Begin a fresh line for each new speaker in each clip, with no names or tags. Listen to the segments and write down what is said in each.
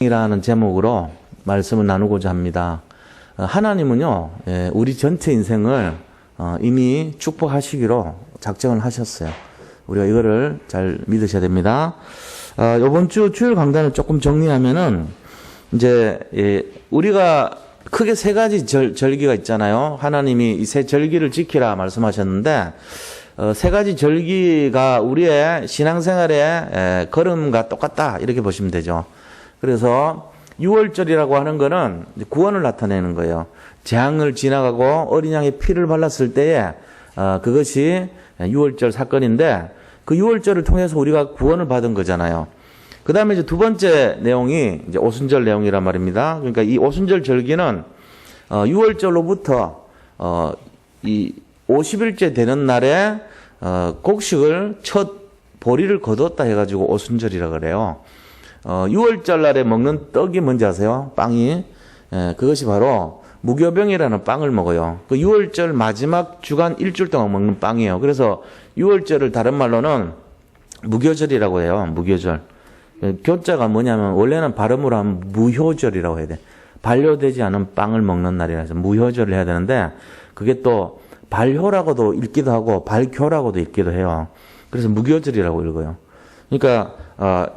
이라는 제목으로 말씀을 나누고자 합니다. 하나님은요, 우리 전체 인생을 이미 축복하시기로 작정을 하셨어요. 우리가 이거를 잘 믿으셔야 됩니다. 이번 주 주일 강단을 조금 정리하면은, 이제, 우리가 크게 세 가지 절기가 있잖아요. 하나님이 이 세 절기를 지키라 말씀하셨는데, 세 가지 절기가 우리의 신앙생활의 걸음과 똑같다. 이렇게 보시면 되죠. 그래서 6월절이라고 하는 거는 구원을 나타내는 거예요. 재앙을 지나가고 어린 양의 피를 발랐을 때에 그것이 6월절 사건인데 그 6월절을 통해서 우리가 구원을 받은 거잖아요. 그 다음에 이제 두 번째 내용이 이제 오순절 내용이란 말입니다. 그러니까 이 오순절 절기는 6월절로부터 이 50일째 되는 날에 곡식을 첫 보리를 거뒀다 해가지고 오순절이라 그래요. 6월절 날에 먹는 떡이 뭔지 아세요? 빵이. 그것이 바로 무교병이라는 빵을 먹어요. 그 6월절 마지막 주간 일주일 동안 먹는 빵이에요. 그래서 6월절을 다른 말로는 무교절이라고 해요. 무교절. 교자가 뭐냐면 원래는 발음으로 하면 무효절이라고 해야 돼. 반려되지 않은 빵을 먹는 날이라서 무효절을 해야 되는데 그게 또 발효라고도 읽기도 하고 발교라고도 읽기도 해요. 그래서 무교절이라고 읽어요. 그러니까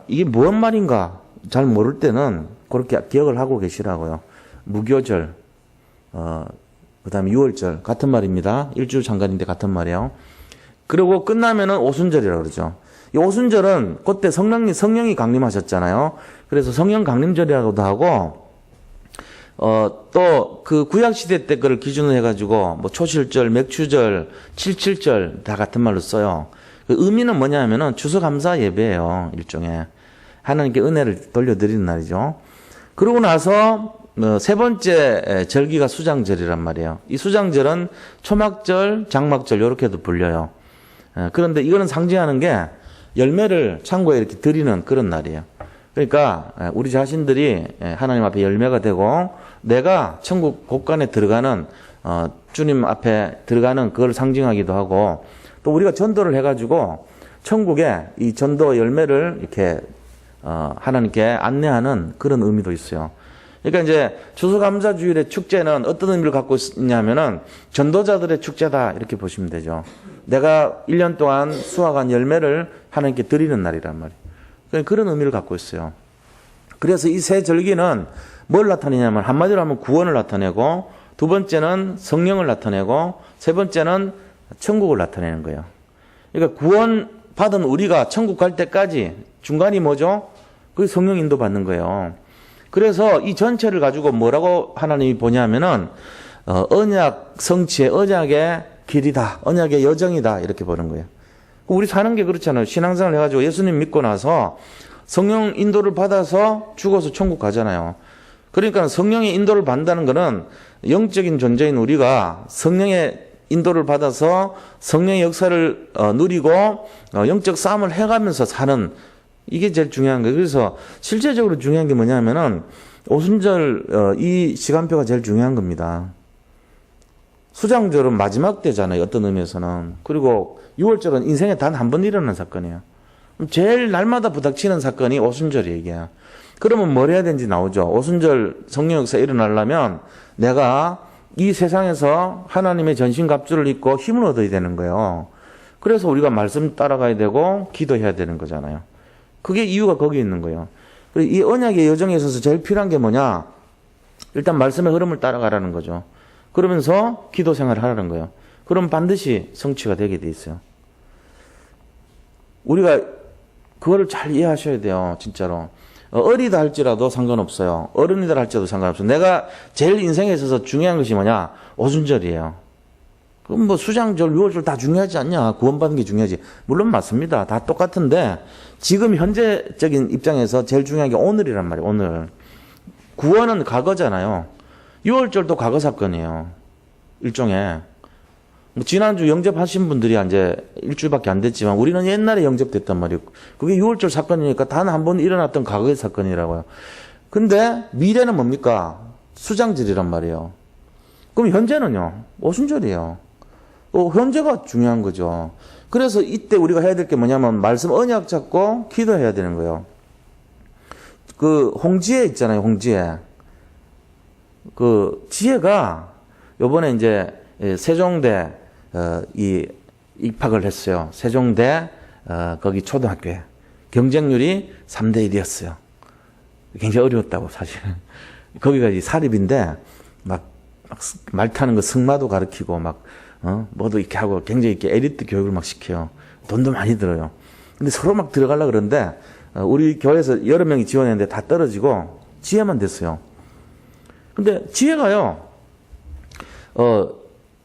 이게 무슨 말인가 잘 모를 때는 그렇게 기억을 하고 계시라고요. 무교절, 그 다음에 6월절 같은 말입니다. 일주일 잠깐인데 같은 말이에요. 그리고 끝나면은 오순절이라고 그러죠. 이 오순절은 그때 성령이 강림하셨잖아요. 그래서 성령 강림절이라고도 하고 또 그 구약시대 때 그걸 기준으로 해가지고 뭐 초실절, 맥추절, 칠칠절 다 같은 말로 써요. 그 의미는 뭐냐면은 추수감사 예배예요. 일종의 하나님께 은혜를 돌려드리는 날이죠. 그러고 나서 세 번째 절기가 수장절이란 말이에요. 이 수장절은 초막절, 장막절 이렇게도 불려요. 그런데 이거는 상징하는 게 열매를 창고에 이렇게 드리는 그런 날이에요. 그러니까 우리 자신들이 하나님 앞에 열매가 되고 내가 천국 곳간에 들어가는 주님 앞에 들어가는 그걸 상징하기도 하고 또 우리가 전도를 해가지고 천국에 이 전도 열매를 이렇게 하나님께 안내하는 그런 의미도 있어요. 그러니까 이제 추수감사주일의 축제는 어떤 의미를 갖고 있냐면은 전도자들의 축제다 이렇게 보시면 되죠. 내가 1년 동안 수확한 열매를 하나님께 드리는 날이란 말이에요. 그런 의미를 갖고 있어요. 그래서 이 세 절기는 뭘 나타내냐면 한마디로 하면 구원을 나타내고 두 번째는 성령을 나타내고 세 번째는 천국을 나타내는 거예요. 그러니까 구원 받은 우리가 천국 갈 때까지 중간이 뭐죠? 그게 성령 인도 받는 거예요. 그래서 이 전체를 가지고 뭐라고 하나님이 보냐면은 언약 성취의 언약의 길이다. 언약의 여정이다. 이렇게 보는 거예요. 우리 사는 게 그렇잖아요. 신앙생활 해가지고 예수님 믿고 나서 성령 인도를 받아서 죽어서 천국 가잖아요. 그러니까 성령의 인도를 받는다는 것은 영적인 존재인 우리가 성령의 인도를 받아서 성령의 역사를 누리고 영적 싸움을 해가면서 사는 이게 제일 중요한 거예요. 그래서 실제적으로 중요한 게 뭐냐면은 오순절 이 시간표가 제일 중요한 겁니다. 수장절은 마지막 때잖아요. 어떤 의미에서는. 그리고 6월절은 인생에 단 한 번 일어나는 사건이에요. 제일 날마다 부닥치는 사건이 오순절이에요. 이게. 그러면 뭘 해야 되는지 나오죠. 오순절 성령 역사 일어나려면 내가 이 세상에서 하나님의 전신갑주를 입고 힘을 얻어야 되는 거예요. 그래서 우리가 말씀 따라가야 되고 기도해야 되는 거잖아요. 그게 이유가 거기 있는 거예요. 이 언약의 여정에 있어서 제일 필요한 게 뭐냐? 일단 말씀의 흐름을 따라가라는 거죠. 그러면서 기도 생활을 하라는 거예요. 그럼 반드시 성취가 되게 돼 있어요. 우리가 그거를 잘 이해하셔야 돼요. 진짜로. 어리다 할지라도 상관없어요. 어른이다 할지라도 상관없어요. 내가 제일 인생에 있어서 중요한 것이 뭐냐? 오순절이에요. 그럼 뭐 수장절, 6월절 다 중요하지 않냐? 구원받는 게 중요하지. 물론 맞습니다. 다 똑같은데 지금 현재적인 입장에서 제일 중요한 게 오늘이란 말이에요. 오늘. 구원은 과거잖아요. 6월절도 과거 사건이에요. 일종의. 지난주 영접하신 분들이 이제 일주일밖에 안 됐지만 우리는 옛날에 영접됐단 말이에요. 그게 6월절 사건이니까 단 한 번 일어났던 과거의 사건이라고요. 근데 미래는 뭡니까? 수장절이란 말이에요. 그럼 현재는요? 오순절이에요. 현재가 중요한 거죠. 그래서 이때 우리가 해야 될 게 뭐냐면 말씀 언약 잡고 기도해야 되는 거예요. 그 홍지혜 있잖아요, 홍지혜. 그 지혜가 요번에 이제 세종대 입학을 했어요. 세종대 거기 초등학교에 경쟁률이 3대 1이었어요. 굉장히 어려웠다고 사실. 거기가 이제 사립인데 막 말 타는 거 승마도 가르치고 막 뭐도 이렇게 하고 굉장히 이렇게 에리트 교육을 막 시켜요. 돈도 많이 들어요. 근데 서로 막 들어가려고 그러는데 우리 교회에서 여러 명이 지원했는데 다 떨어지고 지혜만 됐어요. 근데 지혜가요,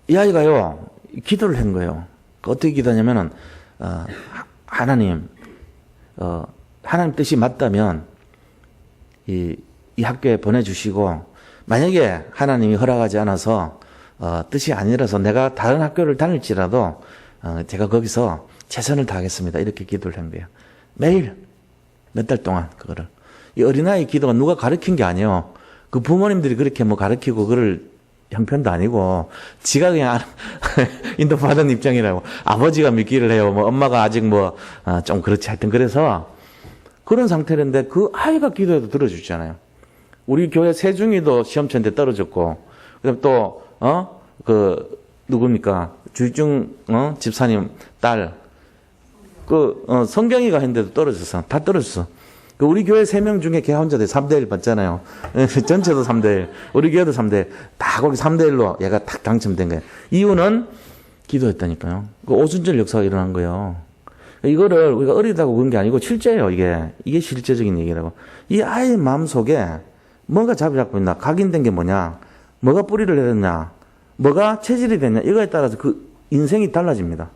이 아이가요, 기도를 한 거예요. 어떻게 기도하냐면은, 하나님 뜻이 맞다면, 이 학교에 보내주시고, 만약에 하나님이 허락하지 않아서, 뜻이 아니라서 내가 다른 학교를 다닐지라도, 제가 거기서 최선을 다하겠습니다. 이렇게 기도를 한 거예요. 매일, 몇 달 동안, 그거를. 이 어린아이 기도가 누가 가르친 게 아니에요. 그 부모님들이 그렇게 뭐 가르치고 그럴 형편도 아니고 지가 그냥 인도받은 입장이라고. 아버지가 믿기를 해요. 뭐 엄마가 아직 뭐 좀 그렇지. 하여튼 그래서 그런 상태인데 그 아이가 기도해도 들어주잖아요. 우리 교회 세중이도 시험쳤는데 떨어졌고, 그다음 또 누굽니까? 주중 집사님 딸 성경이가 했는데도 떨어졌어. 다 떨어졌어. 우리 교회 3명 중에 걔 혼자 3대1 받잖아요. 전체도 3대1. 우리 교회도 3대1. 다 거기 3대1로 얘가 탁 당첨된 거예요. 이유는 기도했다니까요. 그 오순절 역사가 일어난 거예요. 이거를 우리가 어리다고 그런 게 아니고 실제예요, 이게. 이게 실제적인 얘기라고. 이 아이의 마음속에 뭔가 잡고 있나? 각인된 게 뭐냐? 뭐가 뿌리를 내렸냐? 뭐가 체질이 됐냐? 이거에 따라서 그 인생이 달라집니다.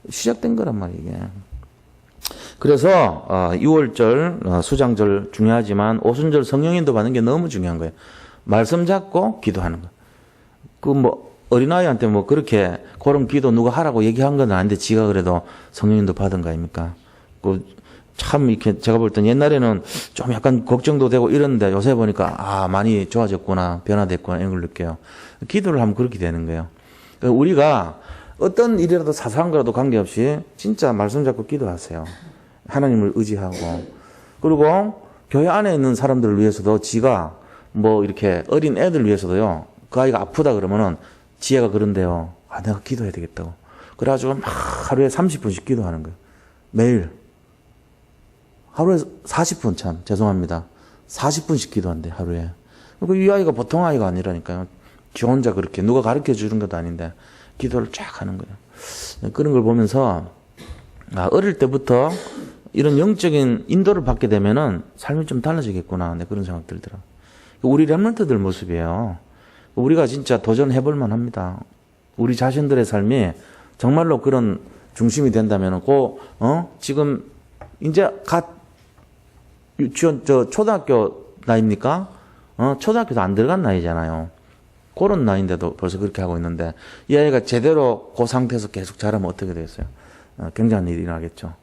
시작된 거란 말이에요, 이게. 그래서 6월절 수장절 중요하지만 오순절 성령인도 받는 게 너무 중요한 거예요. 말씀 잡고 기도하는 거. 그 뭐 어린아이한테 뭐 그렇게 그런 기도 누가 하라고 얘기한 건 아닌데 지가 그래도 성령인도 받은 거 아닙니까? 그 참 이렇게 제가 볼 땐 옛날에는 좀 약간 걱정도 되고 이랬는데 요새 보니까 많이 좋아졌구나, 변화됐구나 이런 걸 느껴요. 기도를 하면 그렇게 되는 거예요. 그러니까 우리가 어떤 일이라도 사소한 거라도 관계없이 진짜 말씀 잡고 기도하세요. 하나님을 의지하고. 그리고 교회 안에 있는 사람들을 위해서도 지가 뭐 이렇게 어린 애들 위해서도요. 그 아이가 아프다 그러면은 지혜가 그런데요. 내가 기도해야 되겠다고. 그래가지고 막 하루에 30분씩 기도하는 거예요. 매일. 하루에 40분 참 죄송합니다. 40분씩 기도한대 하루에. 그리고 이 아이가 보통 아이가 아니라니까요. 지 혼자 그렇게 누가 가르쳐 주는 것도 아닌데 기도를 쫙 하는 거예요. 그런 걸 보면서 어릴 때부터 이런 영적인 인도를 받게 되면은 삶이 좀 달라지겠구나. 그런 생각 들더라고요. 우리 렘넌트들 모습이에요. 우리가 진짜 도전해볼 만합니다. 우리 자신들의 삶이 정말로 그런 중심이 된다면은 지금 이제 유치원 초등학교 나이입니까? 초등학교도 안 들어간 나이잖아요. 그런 나이인데도 벌써 그렇게 하고 있는데 이 아이가 제대로 그 상태에서 계속 자라면 어떻게 되겠어요? 굉장한 일이 나겠죠.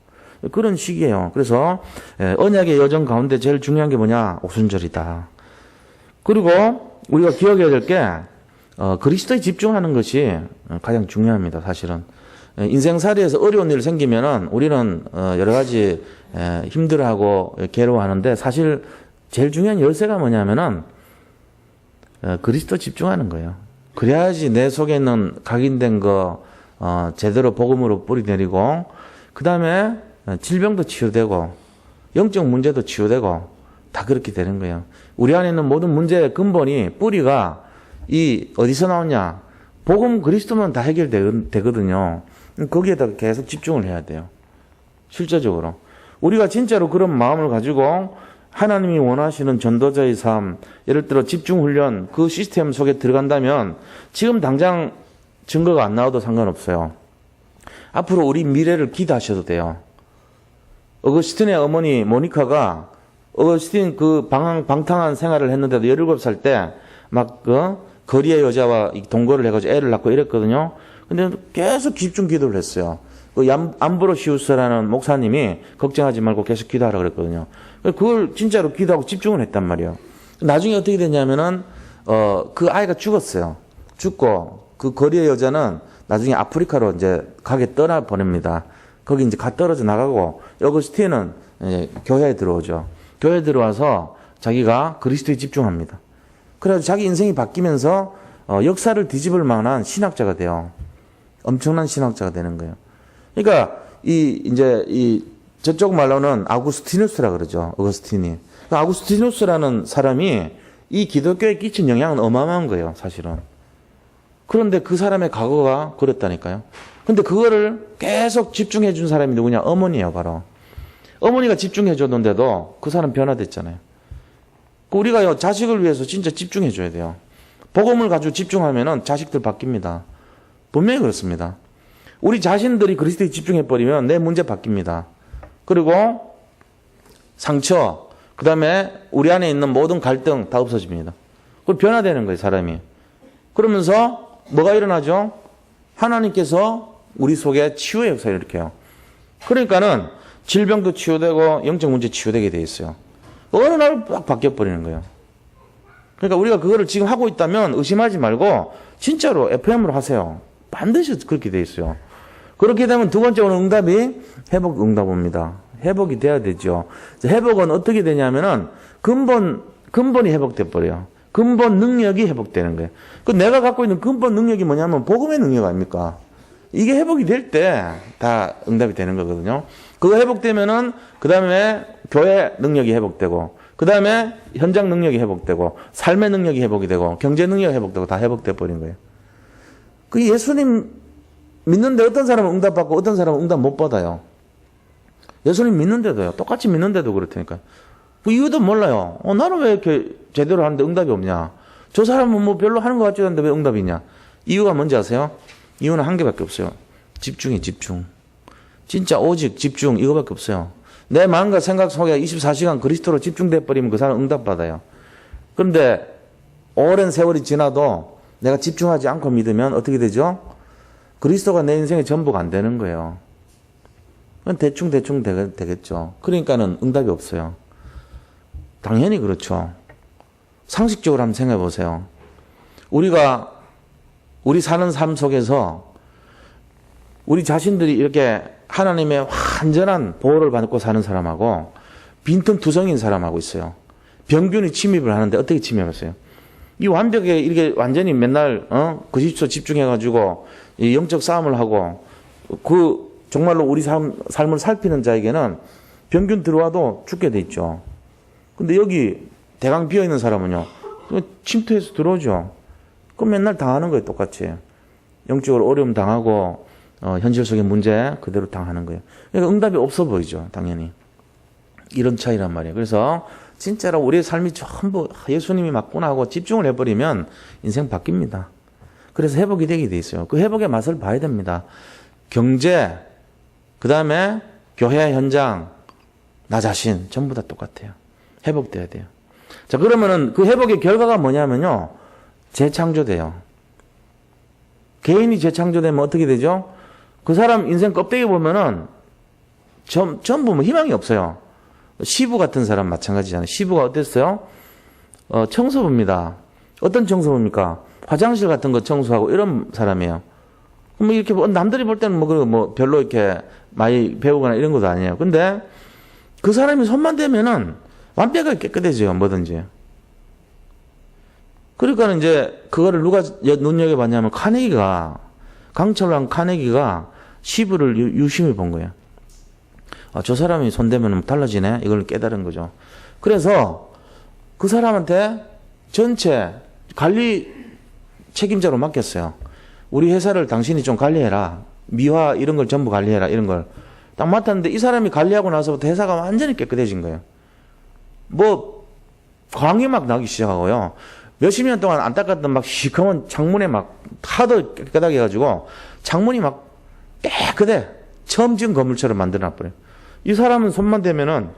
그런 시기예요. 그래서 언약의 여정 가운데 제일 중요한 게 뭐냐? 오순절이다. 그리고 우리가 기억해야 될 게 그리스도에 집중하는 것이 가장 중요합니다. 사실은 인생살이에서 어려운 일 생기면은 우리는 여러 가지 힘들어하고 괴로워하는데 사실 제일 중요한 열쇠가 뭐냐면은 그리스도 집중하는 거예요. 그래야지 내 속에 있는 각인된 거 제대로 복음으로 뿌리내리고 그 다음에 질병도 치유되고 영적 문제도 치유되고 다 그렇게 되는 거예요. 우리 안에 있는 모든 문제의 근본이 뿌리가 어디서 나오냐? 복음 그리스도면 다 해결되거든요. 거기에다가 계속 집중을 해야 돼요. 실제적으로. 우리가 진짜로 그런 마음을 가지고 하나님이 원하시는 전도자의 삶, 예를 들어 집중훈련 그 시스템 속에 들어간다면 지금 당장 증거가 안 나와도 상관없어요. 앞으로 우리 미래를 기대하셔도 돼요. 어거스틴의 어머니 모니카가 어거스틴 그 방탕한 생활을 했는데도 17살 때 막 거리의 여자와 동거를 해가지고 애를 낳고 이랬거든요. 근데 계속 집중 기도를 했어요. 그 암브로시우스라는 목사님이 걱정하지 말고 계속 기도하라 그랬거든요. 그걸 진짜로 기도하고 집중을 했단 말이에요. 나중에 어떻게 됐냐면은 그 아이가 죽었어요. 죽고 그 거리의 여자는 나중에 아프리카로 이제 가게 떠나 보냅니다. 거기 이제 떨어져 나가고 어거스틴은 교회에 들어오죠. 교회 들어와서 자기가 그리스도에 집중합니다. 그래서 자기 인생이 바뀌면서 역사를 뒤집을 만한 신학자가 돼요. 엄청난 신학자가 되는 거예요. 그러니까 저쪽 말로는 아구스티누스라 그러죠. 어거스틴이. 아구스티누스라는 사람이 이 기독교에 끼친 영향은 어마어마한 거예요, 사실은. 그런데 그 사람의 과거가 그랬다니까요. 근데 그거를 계속 집중해 준 사람이 누구냐? 어머니예요, 바로. 어머니가 집중해 줬는데도 그 사람 변화됐잖아요. 우리가 자식을 위해서 진짜 집중해 줘야 돼요. 복음을 가지고 집중하면은 자식들 바뀝니다. 분명히 그렇습니다. 우리 자신들이 그리스도에 집중해 버리면 내 문제 바뀝니다. 그리고 상처, 그 다음에 우리 안에 있는 모든 갈등 다 없어집니다. 그걸 변화되는 거예요, 사람이. 그러면서 뭐가 일어나죠? 하나님께서 우리 속에 치유의 역사를 일으켜요. 그러니까는 질병도 치유되고 영적 문제 치유되게 돼 있어요. 어느 날 딱 바뀌어버리는 거예요. 그러니까 우리가 그거를 지금 하고 있다면 의심하지 말고 진짜로 FM으로 하세요. 반드시 그렇게 돼 있어요. 그렇게 되면 두 번째 오는 응답이 회복 응답입니다. 회복이 돼야 되죠. 회복은 어떻게 되냐면은 근본이 회복돼 버려요. 근본 능력이 회복되는 거예요. 그 내가 갖고 있는 근본 능력이 뭐냐면 복음의 능력 아닙니까? 이게 회복이 될 때 다 응답이 되는 거거든요. 그거 회복되면은 그 다음에 교회 능력이 회복되고 그 다음에 현장 능력이 회복되고 삶의 능력이 회복이 되고 경제 능력이 회복되고 다 회복돼 버린 거예요. 그 예수님 믿는데 어떤 사람은 응답받고 어떤 사람은 응답 못 받아요. 예수님 믿는데도요. 똑같이 믿는데도 그렇다니까요. 그 이유도 몰라요. 나는 왜 이렇게 제대로 하는데 응답이 없냐. 저 사람은 뭐 별로 하는 것 같지도 않은데 왜 응답이 있냐. 이유가 뭔지 아세요? 이유는 한 개밖에 없어요. 집중이 집중. 진짜 오직 집중 이거밖에 없어요. 내 마음과 생각 속에 24시간 그리스도로 집중돼 버리면 그 사람 응답받아요. 그런데 오랜 세월이 지나도 내가 집중하지 않고 믿으면 어떻게 되죠? 그리스도가 내 인생의 전부가 안 되는 거예요. 그건 대충 되겠죠. 그러니까는 응답이 없어요. 당연히 그렇죠. 상식적으로 한번 생각해 보세요. 우리 사는 삶 속에서 우리 자신들이 이렇게 하나님의 완전한 보호를 받고 사는 사람하고 빈틈투성인 사람하고 있어요. 병균이 침입을 하는데 어떻게 침입했어요? 이 완벽에 이렇게 완전히 맨날 그리스도 집중해가지고 이 영적 싸움을 하고 정말로 우리 삶을 살피는 자에게는 병균 들어와도 죽게 돼 있죠. 근데 여기 대강 비어 있는 사람은요, 침투해서 들어오죠. 그럼 맨날 당하는 거예요, 똑같이. 영적으로 어려움 당하고 현실 속의 문제 그대로 당하는 거예요. 그러니까 응답이 없어 보이죠, 당연히. 이런 차이란 말이에요. 그래서 진짜로 우리의 삶이 전부 예수님이 맞구나 하고 집중을 해버리면 인생 바뀝니다. 그래서 회복이 되게 돼 있어요. 그 회복의 맛을 봐야 됩니다. 경제, 그 다음에 교회 현장, 나 자신 전부 다 똑같아요. 회복돼야 돼요. 자, 그러면은 그 회복의 결과가 뭐냐면요, 재창조돼요. 개인이 재창조되면 어떻게 되죠? 그 사람 인생 껍데기 보면은 전부 뭐 희망이 없어요. 시부 같은 사람 마찬가지잖아요. 시부가 어땠어요? 청소부입니다. 어떤 청소부입니까? 화장실 같은 거 청소하고 이런 사람이에요. 뭐 이렇게 남들이 볼 때는 뭐 별로 이렇게 많이 배우거나 이런 것도 아니에요. 근데 그 사람이 손만 대면은 완벽하게 깨끗해져요. 뭐든지. 그러니까 이제 그거를 누가 눈여겨봤냐면 강철왕 카네기가 시부를 유심히 본 거예요. 저 사람이 손대면 달라지네? 이걸 깨달은 거죠. 그래서 그 사람한테 전체 관리 책임자로 맡겼어요. 우리 회사를 당신이 좀 관리해라. 미화 이런 걸 전부 관리해라. 이런 걸 딱 맡았는데 이 사람이 관리하고 나서부터 회사가 완전히 깨끗해진 거예요. 뭐 광이 막 나기 시작하고요. 몇십 년 동안 안 닦았던 막 시커먼 창문에 막 하도 깨끗하게 해가지고 창문이 막 깨끗해. 처음 지은 건물처럼 만들어놔버려요. 이 사람은 손만 대면은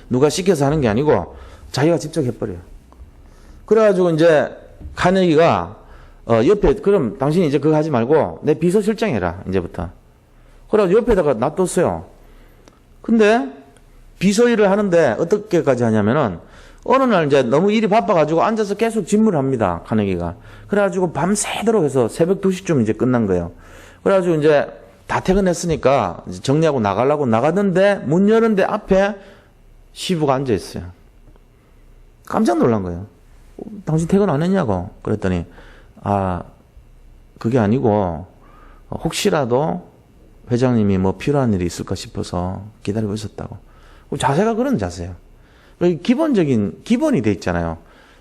누가 시켜서 하는 게 아니고 자기가 직접 해버려요. 그래가지고 이제 카네기가 옆에 그럼 당신이 이제 그거 하지 말고 내 비서실장 해라 이제부터. 그래가지고 옆에다가 놔뒀어요. 근데 비서 일을 하는데 어떻게까지 하냐면은 어느 날 이제 너무 일이 바빠가지고 앉아서 계속 집무를 합니다. 카네기가. 그래가지고 밤새도록 해서 새벽 2시쯤 이제 끝난 거예요. 그래가지고 이제 다 퇴근했으니까 이제 정리하고 나가려고 나갔는데 문 여는데 앞에 시부가 앉아있어요. 깜짝 놀란 거예요. 당신 퇴근 안 했냐고. 그랬더니, 그게 아니고, 혹시라도 회장님이 뭐 필요한 일이 있을까 싶어서 기다리고 있었다고. 자세가 그런 자세예요. 기본이 돼 있잖아요.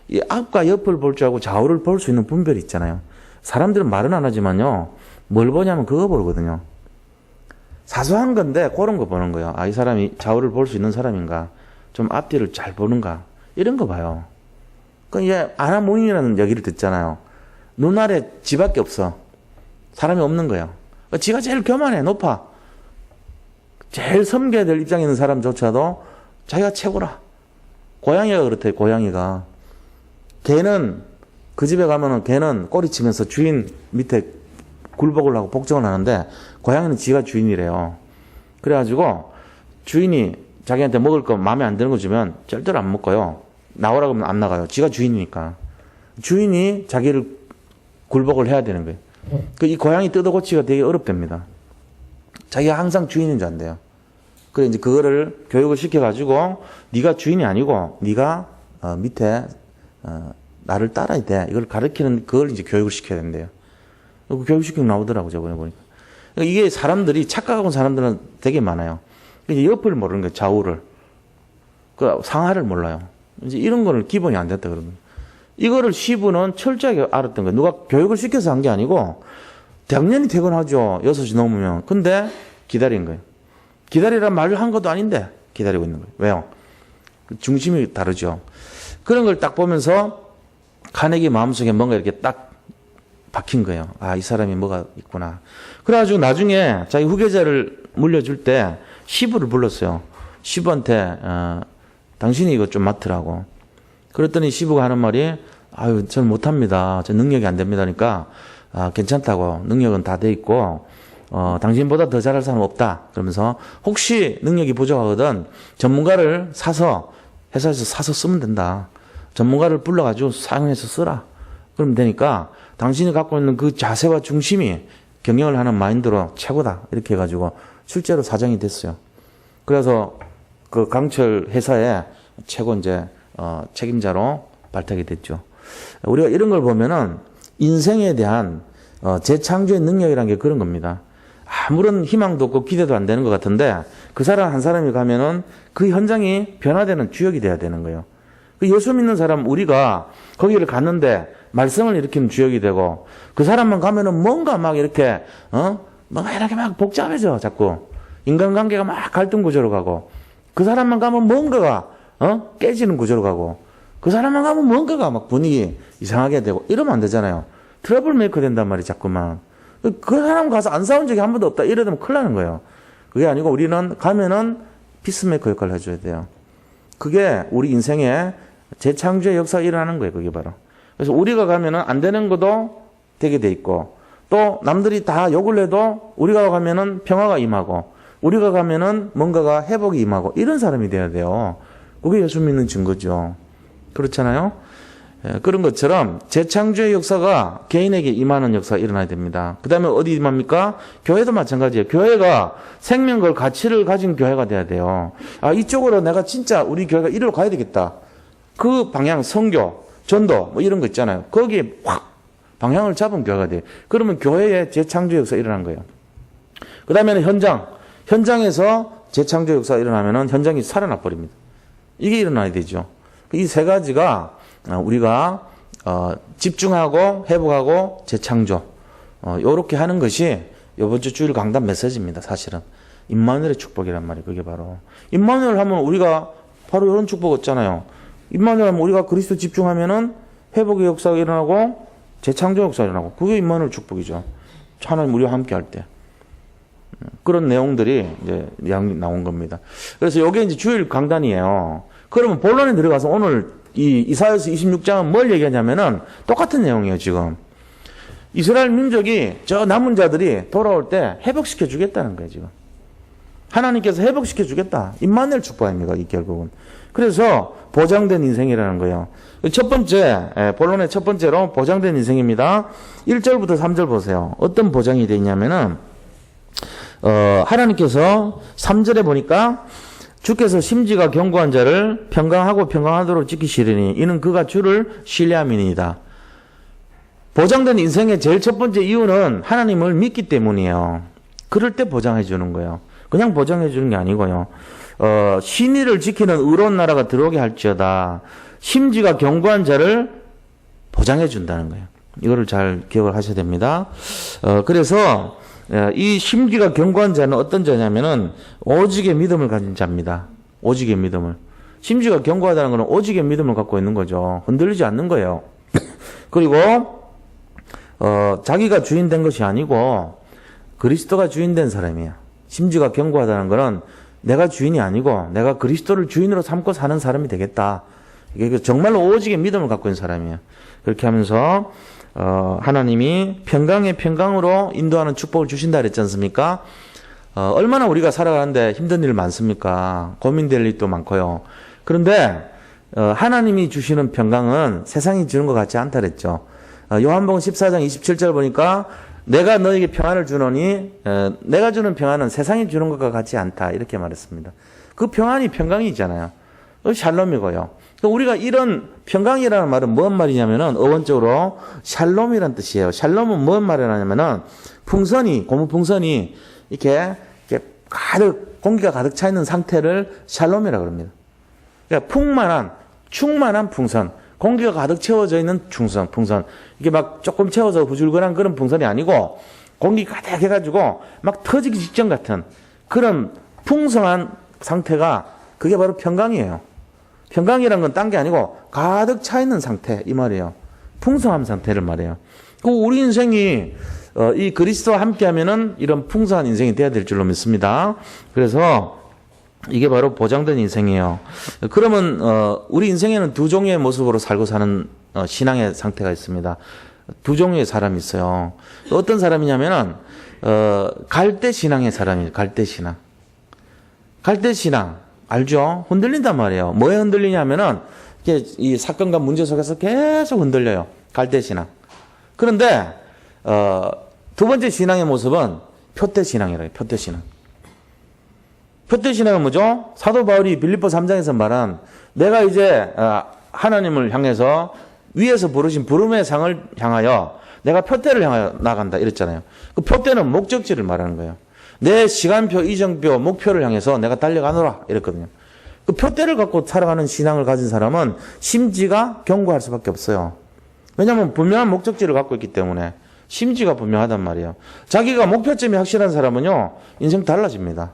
이 앞과 옆을 볼 줄 알고 좌우를 볼 수 있는 분별이 있잖아요. 사람들은 말은 안 하지만요, 뭘 보냐면 그거 보거든요. 사소한 건데 그런 거 보는 거예요. 이 사람이 좌우를 볼 수 있는 사람인가, 좀 앞뒤를 잘 보는가, 이런 거 봐요. 그 이제 아나무인이라는 얘기를 듣잖아요. 눈 아래 지밖에 없어. 사람이 없는 거예요. 지가 제일 교만해, 높아. 제일 섬겨야 될 입장에 있는 사람조차도 자기가 최고라. 고양이가 그렇대, 고양이가. 걔는, 그 집에 가면은 걔는 꼬리치면서 주인 밑에 굴복을 하고 복종을 하는데, 고양이는 지가 주인이래요. 그래가지고, 주인이 자기한테 먹을 거 마음에 안 드는 거 주면 절대로 안 먹고요. 나오라고 하면 안 나가요. 지가 주인이니까. 주인이 자기를 굴복을 해야 되는 거예요. 이 고양이 뜯어고치기가 되게 어렵답니다. 자기가 항상 주인인 줄 안돼요. 그래 이제 그거를 교육을 시켜가지고 네가 주인이 아니고 네가 밑에 나를 따라야 돼. 이걸 가르치는 그걸 이제 교육을 시켜야 된대요. 교육시키면 나오더라고 저번에 보니까. 이게 사람들이 착각하고 사람들은 되게 많아요. 이제 옆을 모르는 거예요. 좌우를. 그 상하를 몰라요. 이제 이런 거는 기본이 안 됐다 그러면. 이거를 시부는 철저하게 알았던 거예요. 누가 교육을 시켜서 한 게 아니고 당연히 퇴근하죠. 6시 넘으면. 근데 기다린 거예요. 기다리란 말을 한 것도 아닌데 기다리고 있는 거예요. 왜요? 중심이 다르죠. 그런 걸 딱 보면서 카네기 마음속에 뭔가 이렇게 딱 박힌 거예요. 이 사람이 뭐가 있구나. 그래가지고 나중에 자기 후계자를 물려줄 때 시부를 불렀어요. 시부한테 당신이 이거 좀 맡으라고. 그랬더니 시부가 하는 말이 저는 못합니다. 저 능력이 안 됩니다. 그러니까 괜찮다고. 능력은 다 돼 있고 당신보다 더 잘할 사람 없다. 그러면서 혹시 능력이 부족하거든 전문가를 사서 회사에서 사서 쓰면 된다. 전문가를 불러가지고 사용해서 쓰라. 그러면 되니까 당신이 갖고 있는 그 자세와 중심이 경영을 하는 마인드로 최고다. 이렇게 해가지고 실제로 사장이 됐어요. 그래서 그 강철 회사의 최고 이제 책임자로 발탁이 됐죠. 우리가 이런 걸 보면은 인생에 대한 재창조의 능력이라는 게 그런 겁니다. 아무런 희망도 없고 기대도 안 되는 것 같은데 그 사람 한 사람이 가면은 그 현장이 변화되는 주역이 돼야 되는 거예요. 그 예수 믿는 사람 우리가 거기를 갔는데 말썽을 일으키는 주역이 되고 그 사람만 가면은 뭔가 막 이렇게 뭔가 이렇게 막 복잡해져 자꾸 인간관계가 막 갈등 구조로 가고 그 사람만 가면 뭔가가 깨지는 구조로 가고 그 사람만 가면 뭔가가 막 분위기 이상하게 되고 이러면 안 되잖아요. 트러블 메이커 된단 말이에요, 자꾸만. 그 사람 가서 안 싸운 적이 한 번도 없다. 이러면 큰일 나는 거예요. 그게 아니고 우리는 가면은 피스메이커 역할을 해줘야 돼요. 그게 우리 인생에 재창조의 역사가 일어나는 거예요, 그게 바로. 그래서 우리가 가면은 안 되는 것도 되게 돼 있고 또 남들이 다 욕을 해도 우리가 가면은 평화가 임하고 우리가 가면은 뭔가가 회복이 임하고 이런 사람이 돼야 돼요. 그게 예수 믿는 증거죠. 그렇잖아요? 그런 것처럼 재창조의 역사가 개인에게 임하는 역사가 일어나야 됩니다. 그 다음에 어디 임합니까? 교회도 마찬가지예요. 교회가 생명걸 가치를 가진 교회가 돼야 돼요. 이쪽으로 내가 진짜 우리 교회가 이리로 가야 되겠다. 그 방향, 선교, 전도 뭐 이런 거 있잖아요. 거기에 확 방향을 잡은 교회가 돼요. 그러면 교회의 재창조의 역사가 일어난 거예요. 그 다음에는 현장에서 재창조 역사가 일어나면은 현장이 살아나 버립니다. 이게 일어나야 되죠. 이 세 가지가 우리가 집중하고 회복하고 재창조 요렇게 하는 것이 이번 주 주일 강단 메시지입니다. 사실은 임마누엘의 축복이란 말이에요. 그게 바로 임마누엘 하면 우리가 바로 이런 축복 얻잖아요. 임마누엘 하면 우리가 그리스도 집중하면은 회복의 역사가 일어나고 재창조 역사가 일어나고 그게 임마누엘 축복이죠. 하나님 우리와 함께 할 때. 그런 내용들이 이제 나온 겁니다. 그래서 이게 이제 주일 강단이에요. 그러면 본론에 들어가서 오늘 이 이사야서 26장은 뭘 얘기하냐면은 똑같은 내용이에요, 지금. 이스라엘 민족이 저 남은 자들이 돌아올 때 회복시켜 주겠다는 거예요, 지금. 하나님께서 회복시켜 주겠다. 임마누엘 축복입니다, 이 결국은. 그래서 보장된 인생이라는 거예요. 첫 번째, 본론의 첫 번째로 보장된 인생입니다. 1절부터 3절 보세요. 어떤 보장이 되어 있냐면은 하나님께서 3절에 보니까 주께서 심지가 견고한 자를 평강하고 평강하도록 지키시리니 이는 그가 주를 신뢰함이니이다. 보장된 인생의 제일 첫 번째 이유는 하나님을 믿기 때문이에요. 그럴 때 보장해 주는 거예요. 그냥 보장해 주는 게 아니고요. 신의를 지키는 의로운 나라가 들어오게 할지어다. 심지가 견고한 자를 보장해 준다는 거예요. 이거를 잘 기억을 하셔야 됩니다. 그래서 이 심지가 견고한 자는 어떤 자냐면은 오직의 믿음을 가진 자입니다. 오직의 믿음을. 심지가 견고하다는 것은 오직의 믿음을 갖고 있는 거죠. 흔들리지 않는 거예요. 그리고 자기가 주인 된 것이 아니고 그리스도가 주인 된 사람이에요. 심지가 견고하다는 것은 내가 주인이 아니고 내가 그리스도를 주인으로 삼고 사는 사람이 되겠다. 이게 정말로 오직의 믿음을 갖고 있는 사람이에요. 그렇게 하면서 하나님이 평강의 평강으로 인도하는 축복을 주신다 그랬지 않습니까? 얼마나 우리가 살아가는데 힘든 일 많습니까? 고민될 일도 많고요. 그런데 하나님이 주시는 평강은 세상이 주는 것 같지 않다 그랬죠. 요한복음 14장 27절 보니까 내가 너에게 평안을 주노니 내가 주는 평안은 세상이 주는 것과 같지 않다 이렇게 말했습니다. 그 평안이 평강이잖아요. 샬롬이고요. 우리가 이런 평강이라는 말은 뭔 말이냐면은 어원적으로 샬롬이란 뜻이에요. 샬롬은 뭔 말을 하냐면은 풍선이 고무 풍선이 이렇게 가득 공기가 가득 차 있는 상태를 샬롬이라고 합니다. 그러니까 충만한 풍선, 공기가 가득 채워져 있는 풍선. 이게 막 조금 채워서 부줄근한 그런 풍선이 아니고 공기 가득 해가지고 막 터지기 직전 같은 그런 풍성한 상태가 그게 바로 평강이에요. 평강이라는 건 딴 게 아니고 가득 차 있는 상태 이 말이에요. 풍성한 상태를 말해요. 우리 인생이 이 그리스도와 함께하면은 이런 풍성한 인생이 돼야 될 줄로 믿습니다. 그래서 이게 바로 보장된 인생이에요. 그러면 우리 인생에는 두 종류의 모습으로 살고 사는 신앙의 상태가 있습니다. 두 종류의 사람이 있어요. 어떤 사람이냐면은 갈대 신앙의 사람이에요. 갈대 신앙. 갈대 신앙 알죠? 흔들린단 말이에요. 뭐에 흔들리냐면은 이게 이 사건과 문제 속에서 계속 흔들려요. 갈대 신앙. 그런데 두 번째 신앙의 모습은 표대 신앙이라고 해요. 표대 신앙. 표대 신앙은 뭐죠? 사도 바울이 빌립보 3장에서 말한 내가 이제 하나님을 향해서 위에서 부르신 부름의 상을 향하여 내가 표대를 향하여 나간다 이랬잖아요. 그 표대는 목적지를 말하는 거예요. 내 시간표, 이정표, 목표를 향해서 내가 달려가노라 이랬거든요. 그 표대를 갖고 살아가는 신앙을 가진 사람은 심지가 견고할 수밖에 없어요. 왜냐하면 분명한 목적지를 갖고 있기 때문에 심지가 분명하단 말이에요. 자기가 목표점이 확실한 사람은요 인생 달라집니다.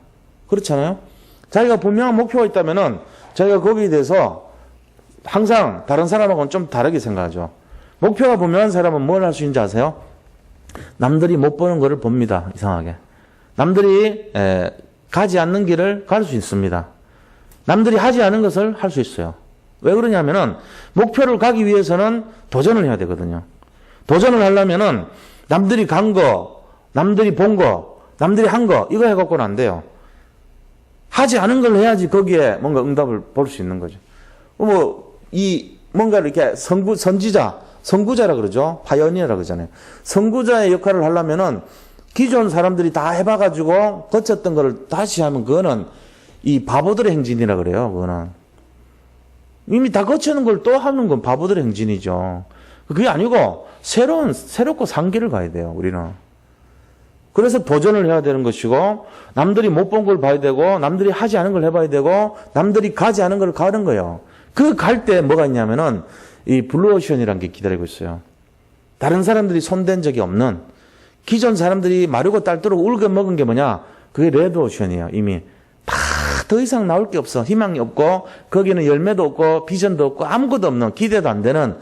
그렇잖아요. 자기가 분명한 목표가 있다면은 자기가 거기에 대해서 항상 다른 사람하고는 좀 다르게 생각하죠. 목표가 분명한 사람은 뭘 할 수 있는지 아세요? 남들이 못 보는 거를 봅니다. 이상하게. 남들이 가지 않는 길을 갈 수 있습니다. 남들이 하지 않은 것을 할 수 있어요. 왜 그러냐면은 목표를 가기 위해서는 도전을 해야 되거든요. 도전을 하려면은 남들이 간 거, 남들이 본 거, 남들이 한 거 이거 해갖고는 안 돼요. 하지 않은 걸 해야지 거기에 뭔가 응답을 볼 수 있는 거죠. 뭔가를 이렇게 선구자라 그러죠. 파이어니어라 그러잖아요. 선구자의 역할을 하려면은 기존 사람들이 다 해봐가지고 거쳤던 거를 다시 하면 그거는 이 바보들의 행진이라 그래요. 그거는 이미 다 거치는 걸 또 하는 건 바보들의 행진이죠. 그게 아니고 새롭고 산 길을 가야 돼요. 우리는. 그래서 도전을 해야 되는 것이고 남들이 못 본 걸 봐야 되고 남들이 하지 않은 걸 해봐야 되고 남들이 가지 않은 걸 가는 거예요. 그 갈 때 뭐가 있냐면은 이 블루오션이라는 게 기다리고 있어요. 다른 사람들이 손댄 적이 없는 기존 사람들이 마르고 딸도록 울겨 먹은 게 뭐냐? 그게 레드오션이에요. 이미 다 더 이상 나올 게 없어. 희망이 없고 거기는 열매도 없고 비전도 없고 아무것도 없는 기대도 안 되는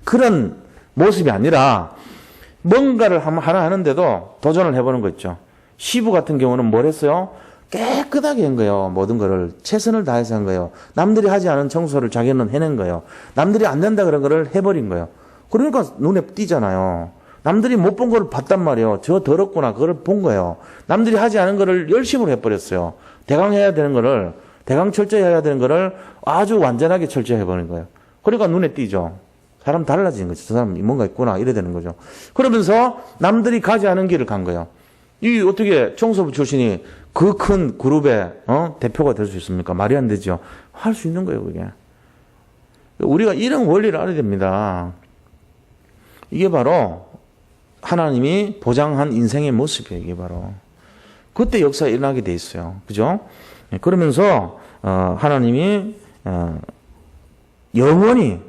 그런 모습이 아니라 뭔가를 하나 하는데도 도전을 해보는 거 있죠. 시부 같은 경우는 뭘 했어요? 깨끗하게 한 거예요. 모든 거를 최선을 다해서 한 거예요. 남들이 하지 않은 청소를 자기는 해낸 거예요. 남들이 안 된다 그런 거를 해버린 거예요. 그러니까 눈에 띄잖아요. 남들이 못 본 거를 봤단 말이에요. 저 더럽구나. 그걸 본 거예요. 남들이 하지 않은 거를 열심으로 해버렸어요. 대강 해야 되는 거를, 대강 철저히 해야 되는 거를 아주 완전하게 철저히 해버린 거예요. 그러니까 눈에 띄죠. 사람 달라지는 거죠. 저 사람 뭔가 있구나. 이래 되는 거죠. 그러면서 남들이 가지 않은 길을 간 거예요. 이 어떻게 청소부 출신이 그 큰 그룹의 대표가 될 수 있습니까? 말이 안 되죠. 할 수 있는 거예요, 그게. 우리가 이런 원리를 알아야 됩니다. 이게 바로 하나님이 보장한 인생의 모습이에요, 이게 바로. 그때 역사가 일어나게 돼 있어요. 그죠? 그러면서, 하나님이, 영원히,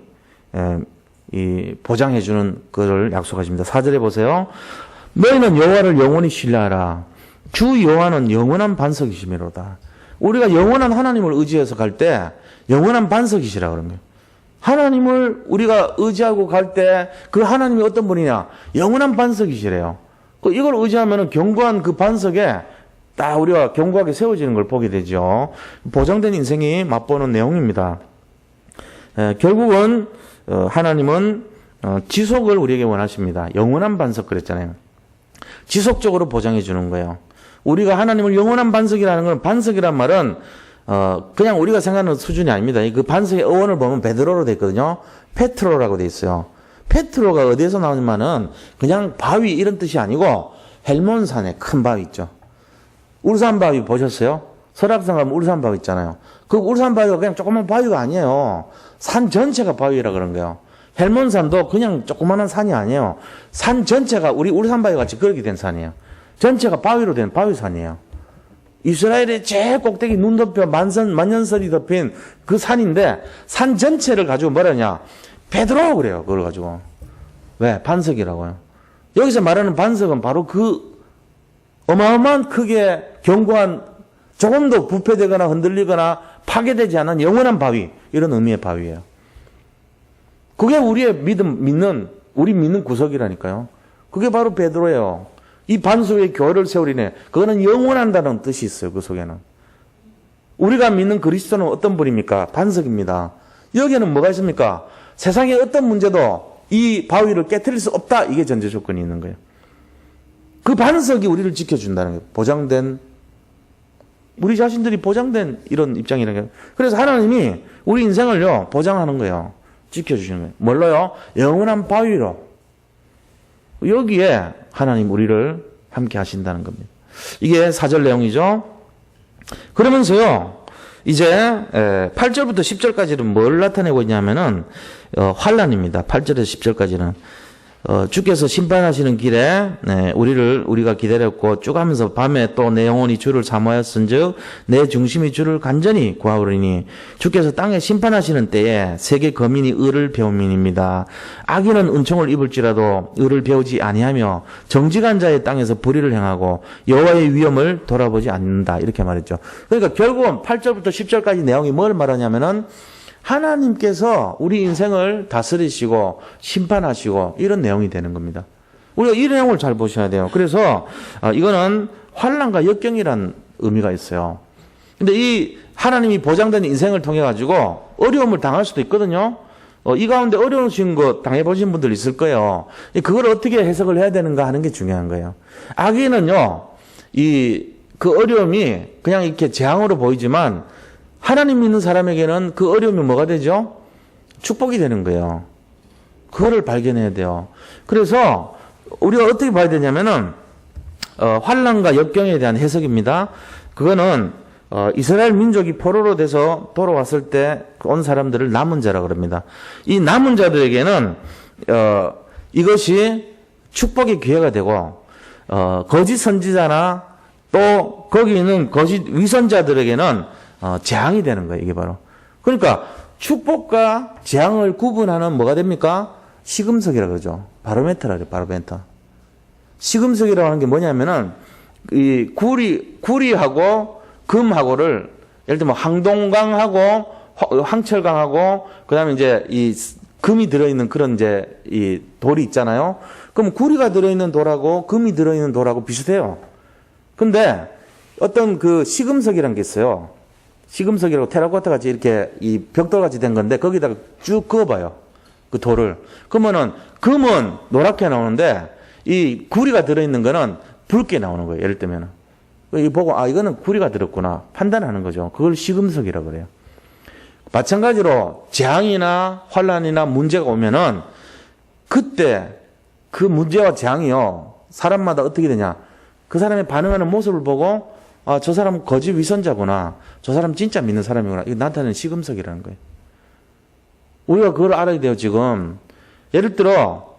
이 보장해주는 것을 약속하십니다. 4절에 보세요. 너희는 여호와를 영원히 신뢰하라. 주 여호와는 영원한 반석이시미로다. 우리가 영원한 하나님을 의지해서 갈 때 영원한 반석이시라 그런 거예요. 하나님을 우리가 의지하고 갈 때 그 하나님이 어떤 분이냐? 영원한 반석이시래요. 이걸 의지하면 견고한 그 반석에 딱 우리가 견고하게 세워지는 걸 보게 되죠. 보장된 인생이 맛보는 내용입니다. 결국은 하나님은 지속을 우리에게 원하십니다. 영원한 반석 그랬잖아요. 지속적으로 보장해 주는 거예요. 우리가 하나님을 영원한 반석이라는 건, 반석이란 말은 그냥 우리가 생각하는 수준이 아닙니다. 그 반석의 어원을 보면 베드로로 돼 있거든요. 페트로라고 돼 있어요. 페트로가 어디에서 나오냐면은 그냥 바위 이런 뜻이 아니고 헬몬산에 큰 바위 있죠. 울산 바위 보셨어요? 설악산 가면 울산 바위 있잖아요. 그 울산 바위가 그냥 조그만 바위가 아니에요. 산 전체가 바위라 그런 거예요. 헬몬산도 그냥 조그마한 산이 아니에요. 산 전체가 우리 울산 바위 같이 그렇게 된 산이에요. 전체가 바위로 된 바위산이에요. 이스라엘의 제일 꼭대기 눈 덮여 만년설이 덮인 그 산인데 산 전체를 가지고 뭐라냐? 베드로 그래요. 그걸 가지고. 왜? 반석이라고요. 여기서 말하는 반석은 바로 그 어마어마한 크게 견고한 조금도 부패되거나 흔들리거나 파괴되지 않은 영원한 바위, 이런 의미의 바위예요. 그게 우리의 우리 믿는 구석이라니까요. 그게 바로 베드로예요. 이 반석의 교회를 세우리네. 그거는 영원한다는 뜻이 있어요. 그 속에는. 우리가 믿는 그리스도는 어떤 분입니까? 반석입니다. 여기에는 뭐가 있습니까? 세상의 어떤 문제도 이 바위를 깨트릴 수 없다. 이게 전제 조건이 있는 거예요. 그 반석이 우리를 지켜준다는 거예요. 보장된, 우리 자신들이 보장된 이런 입장이라는 거예요. 그래서 하나님이 우리 인생을요, 보장하는 거예요. 지켜주시는 거예요. 뭘로요? 영원한 바위로. 여기에 하나님 우리를 함께 하신다는 겁니다. 이게 4절 내용이죠. 그러면서요, 이제 8절부터 10절까지는 뭘 나타내고 있냐면은 환난입니다. 8절에서 10절까지는 주께서 심판하시는 길에 우리가 기다렸고 쭉 하면서 밤에 또 내 영혼이 주를 사모하였은즉 내 중심이 주를 간절히 구하오리니 주께서 땅에 심판하시는 때에 세계 거민이 의를 배움이니이다. 악인은 은총을 입을지라도 의를 배우지 아니하며 정직한 자의 땅에서 불의를 행하고 여호와의 위엄을 돌아보지 않는다. 이렇게 말했죠. 그러니까 결국은 8절부터 10절까지 내용이 뭘 말하냐면은 하나님께서 우리 인생을 다스리시고 심판하시고 이런 내용이 되는 겁니다. 우리가 이 내용을 잘 보셔야 돼요. 그래서 이거는 환난과 역경이란 의미가 있어요. 근데 이 하나님이 보장된 인생을 통해 가지고 어려움을 당할 수도 있거든요. 이 가운데 어려우신 거 당해보신 분들 있을 거예요. 그걸 어떻게 해석을 해야 되는가 하는 게 중요한 거예요. 악인은요, 그 어려움이 그냥 이렇게 재앙으로 보이지만 하나님 믿는 사람에게는 그 어려움이 뭐가 되죠? 축복이 되는 거예요. 그거를 발견해야 돼요. 그래서 우리가 어떻게 봐야 되냐면은 환난과 역경에 대한 해석입니다. 그거는 이스라엘 민족이 포로로 돼서 돌아왔을 때 온 사람들을 남은 자라 그럽니다. 이 남은 자들에게는 이것이 축복의 기회가 되고 거짓 선지자나 또 거기 있는 거짓 위선자들에게는 재앙이 되는 거예요. 이게 바로. 그러니까 축복과 재앙을 구분하는 뭐가 됩니까? 시금석이라 그러죠. 바로메터라 그래요. 바로메터. 시금석이라고 하는 게 뭐냐면은 이 구리하고 금하고를 예를 들면 항동강하고 황철강하고 그다음에 이제 이 금이 들어있는 그런 이제 이 돌이 있잖아요. 그럼 구리가 들어있는 돌하고 금이 들어있는 돌하고 비슷해요. 근데 어떤 그 시금석이라는 게 있어요. 시금석이라고 테라코타 같이 이렇게 이 벽돌 같이 된 건데 거기다가 쭉 그어봐요. 그 돌을. 그러면은 금은 노랗게 나오는데 이 구리가 들어있는 거는 붉게 나오는 거예요. 예를 들면은. 이 보고 이거는 구리가 들었구나 판단하는 거죠. 그걸 시금석이라고 그래요. 마찬가지로 재앙이나 환난이나 문제가 오면은 그때 그 문제와 재앙이요 사람마다 어떻게 되냐? 그 사람의 반응하는 모습을 보고 아, 저 사람은 거짓 위선자구나. 저 사람 진짜 믿는 사람이구나. 이거 나타내는 시금석이라는 거예요. 우리가 그걸 알아야 돼요, 지금. 예를 들어,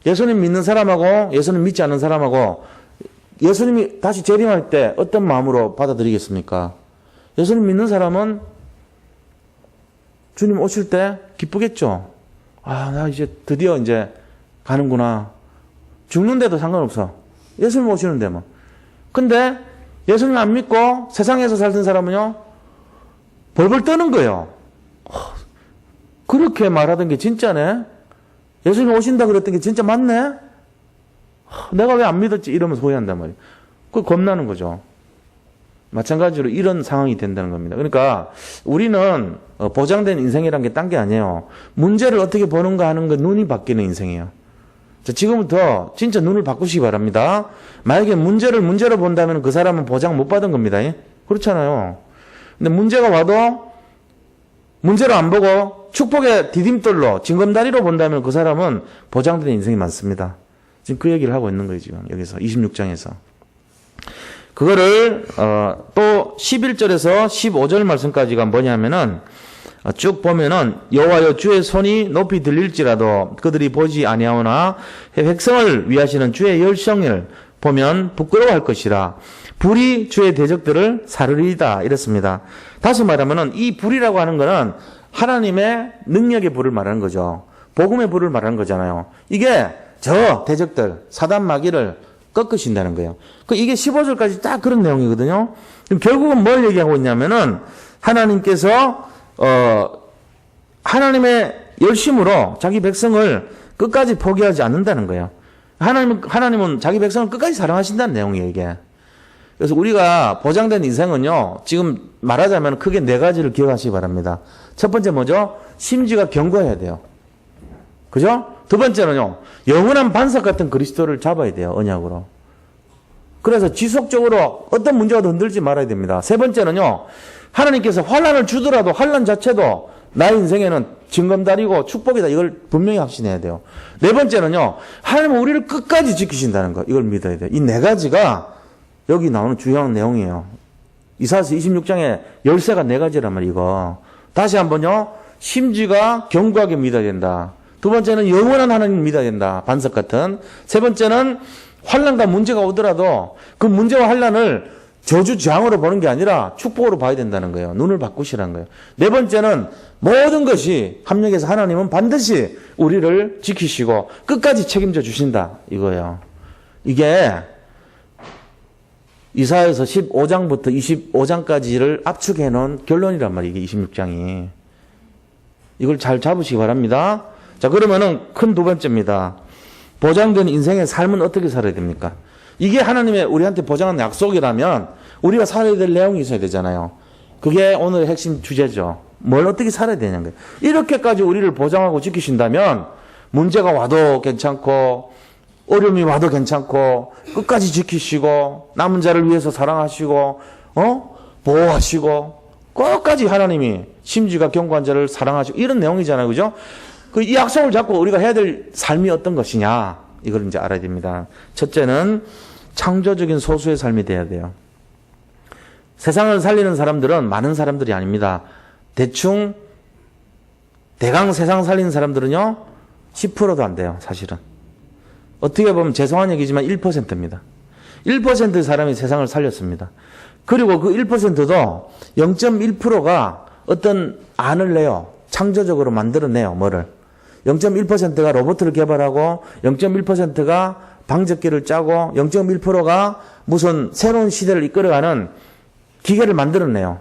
예수님 믿는 사람하고 예수님 믿지 않는 사람하고 예수님이 다시 재림할 때 어떤 마음으로 받아들이겠습니까? 예수님 믿는 사람은 주님 오실 때 기쁘겠죠. 아, 나 이제 드디어 이제 가는구나. 죽는데도 상관없어. 예수님 오시는데 뭐. 근데 예수님 안 믿고 세상에서 살던 사람은요, 벌벌 떠는 거예요. 그렇게 말하던 게 진짜네? 예수님 오신다 그랬던 게 진짜 맞네? 내가 왜 안 믿었지? 이러면서 후회한단 말이에요. 그거 겁나는 거죠. 마찬가지로 이런 상황이 된다는 겁니다. 그러니까 우리는 보장된 인생이란 게 딴 게 아니에요. 문제를 어떻게 보는가 하는 건 눈이 바뀌는 인생이에요. 자, 지금부터 진짜 눈을 바꾸시기 바랍니다. 만약에 문제를 문제로 본다면 그 사람은 보장 못 받은 겁니다. 그렇잖아요. 근데 문제가 와도 문제로 안 보고 축복의 디딤돌로 징검다리로 본다면 그 사람은 보장된 인생이 많습니다. 지금 그 얘기를 하고 있는 거예요. 지금 여기서 26장에서. 그거를 또 11절에서 15절 말씀까지가 뭐냐면은 쭉 보면은 여호와여 주의 손이 높이 들릴지라도 그들이 보지 아니하오나 백성을 위하시는 주의 열성을 보면 부끄러워할 것이라 불이 주의 대적들을 사르리이다 이랬습니다. 다시 말하면은 이 불이라고 하는 거는 하나님의 능력의 불을 말하는 거죠. 복음의 불을 말하는 거잖아요. 이게 저 대적들 사단 마귀를 꺾으신다는 거예요. 이게 15절까지 딱 그런 내용이거든요. 그럼 결국은 뭘 얘기하고 있냐면은 하나님께서 하나님의 열심으로 자기 백성을 끝까지 포기하지 않는다는 거예요. 하나님은 자기 백성을 끝까지 사랑하신다는 내용이에요, 이게. 그래서 우리가 보장된 인생은요, 지금 말하자면 크게 네 가지를 기억하시기 바랍니다. 첫 번째 뭐죠? 심지가 견고해야 돼요. 그죠? 두 번째는요, 영원한 반석 같은 그리스도를 잡아야 돼요, 언약으로. 그래서 지속적으로 어떤 문제가 흔들지 말아야 됩니다. 세 번째는요, 하나님께서 환난을 주더라도 환난 자체도 나의 인생에는 징검다리고 축복이다. 이걸 분명히 확신해야 돼요. 네 번째는요, 하나님은 우리를 끝까지 지키신다는 거. 이걸 믿어야 돼요. 이 네 가지가 여기 나오는 중요한 내용이에요. 이사야서 26장에 열쇠가 네 가지란 말이에요, 이거. 다시 한번요, 심지가 견고하게 믿어야 된다. 두 번째는 영원한 하나님을 믿어야 된다. 반석 같은. 세 번째는 환난과 문제가 오더라도 그 문제와 환난을 저주장으로 보는 게 아니라 축복으로 봐야 된다는 거예요. 눈을 바꾸시라는 거예요. 네 번째는 모든 것이 합력해서 하나님은 반드시 우리를 지키시고 끝까지 책임져 주신다. 이거예요. 이게 이사야서 15장부터 25장까지를 압축해 놓은 결론이란 말이에요. 이게 26장이. 이걸 잘 잡으시기 바랍니다. 자, 그러면은 큰 두 번째입니다. 보장된 인생의 삶은 어떻게 살아야 됩니까? 이게 하나님의 우리한테 보장한 약속이라면 우리가 살아야 될 내용이 있어야 되잖아요. 그게 오늘의 핵심 주제죠. 뭘 어떻게 살아야 되냐는 거예요. 이렇게까지 우리를 보장하고 지키신다면 문제가 와도 괜찮고 어려움이 와도 괜찮고 끝까지 지키시고 남은 자를 위해서 사랑하시고 보호하시고 끝까지 하나님이 심지가 견고한 자를 사랑하시고 이런 내용이잖아요. 그죠? 이 약속을 잡고 우리가 해야 될 삶이 어떤 것이냐 이걸 이제 알아야 됩니다. 첫째는 창조적인 소수의 삶이 돼야 돼요. 세상을 살리는 사람들은 많은 사람들이 아닙니다. 대충 대강 세상 살리는 사람들은요 10%도 안 돼요. 사실은 어떻게 보면 죄송한 얘기지만 1%입니다. 1%의 사람이 세상을 살렸습니다. 그리고 그 1%도 0.1%가 어떤 안을 내요. 창조적으로 만들어내요. 뭐를 0.1%가 로봇을 개발하고 0.1%가 방적기를 짜고 0.1%가 무슨 새로운 시대를 이끌어가는 기계를 만들어내요.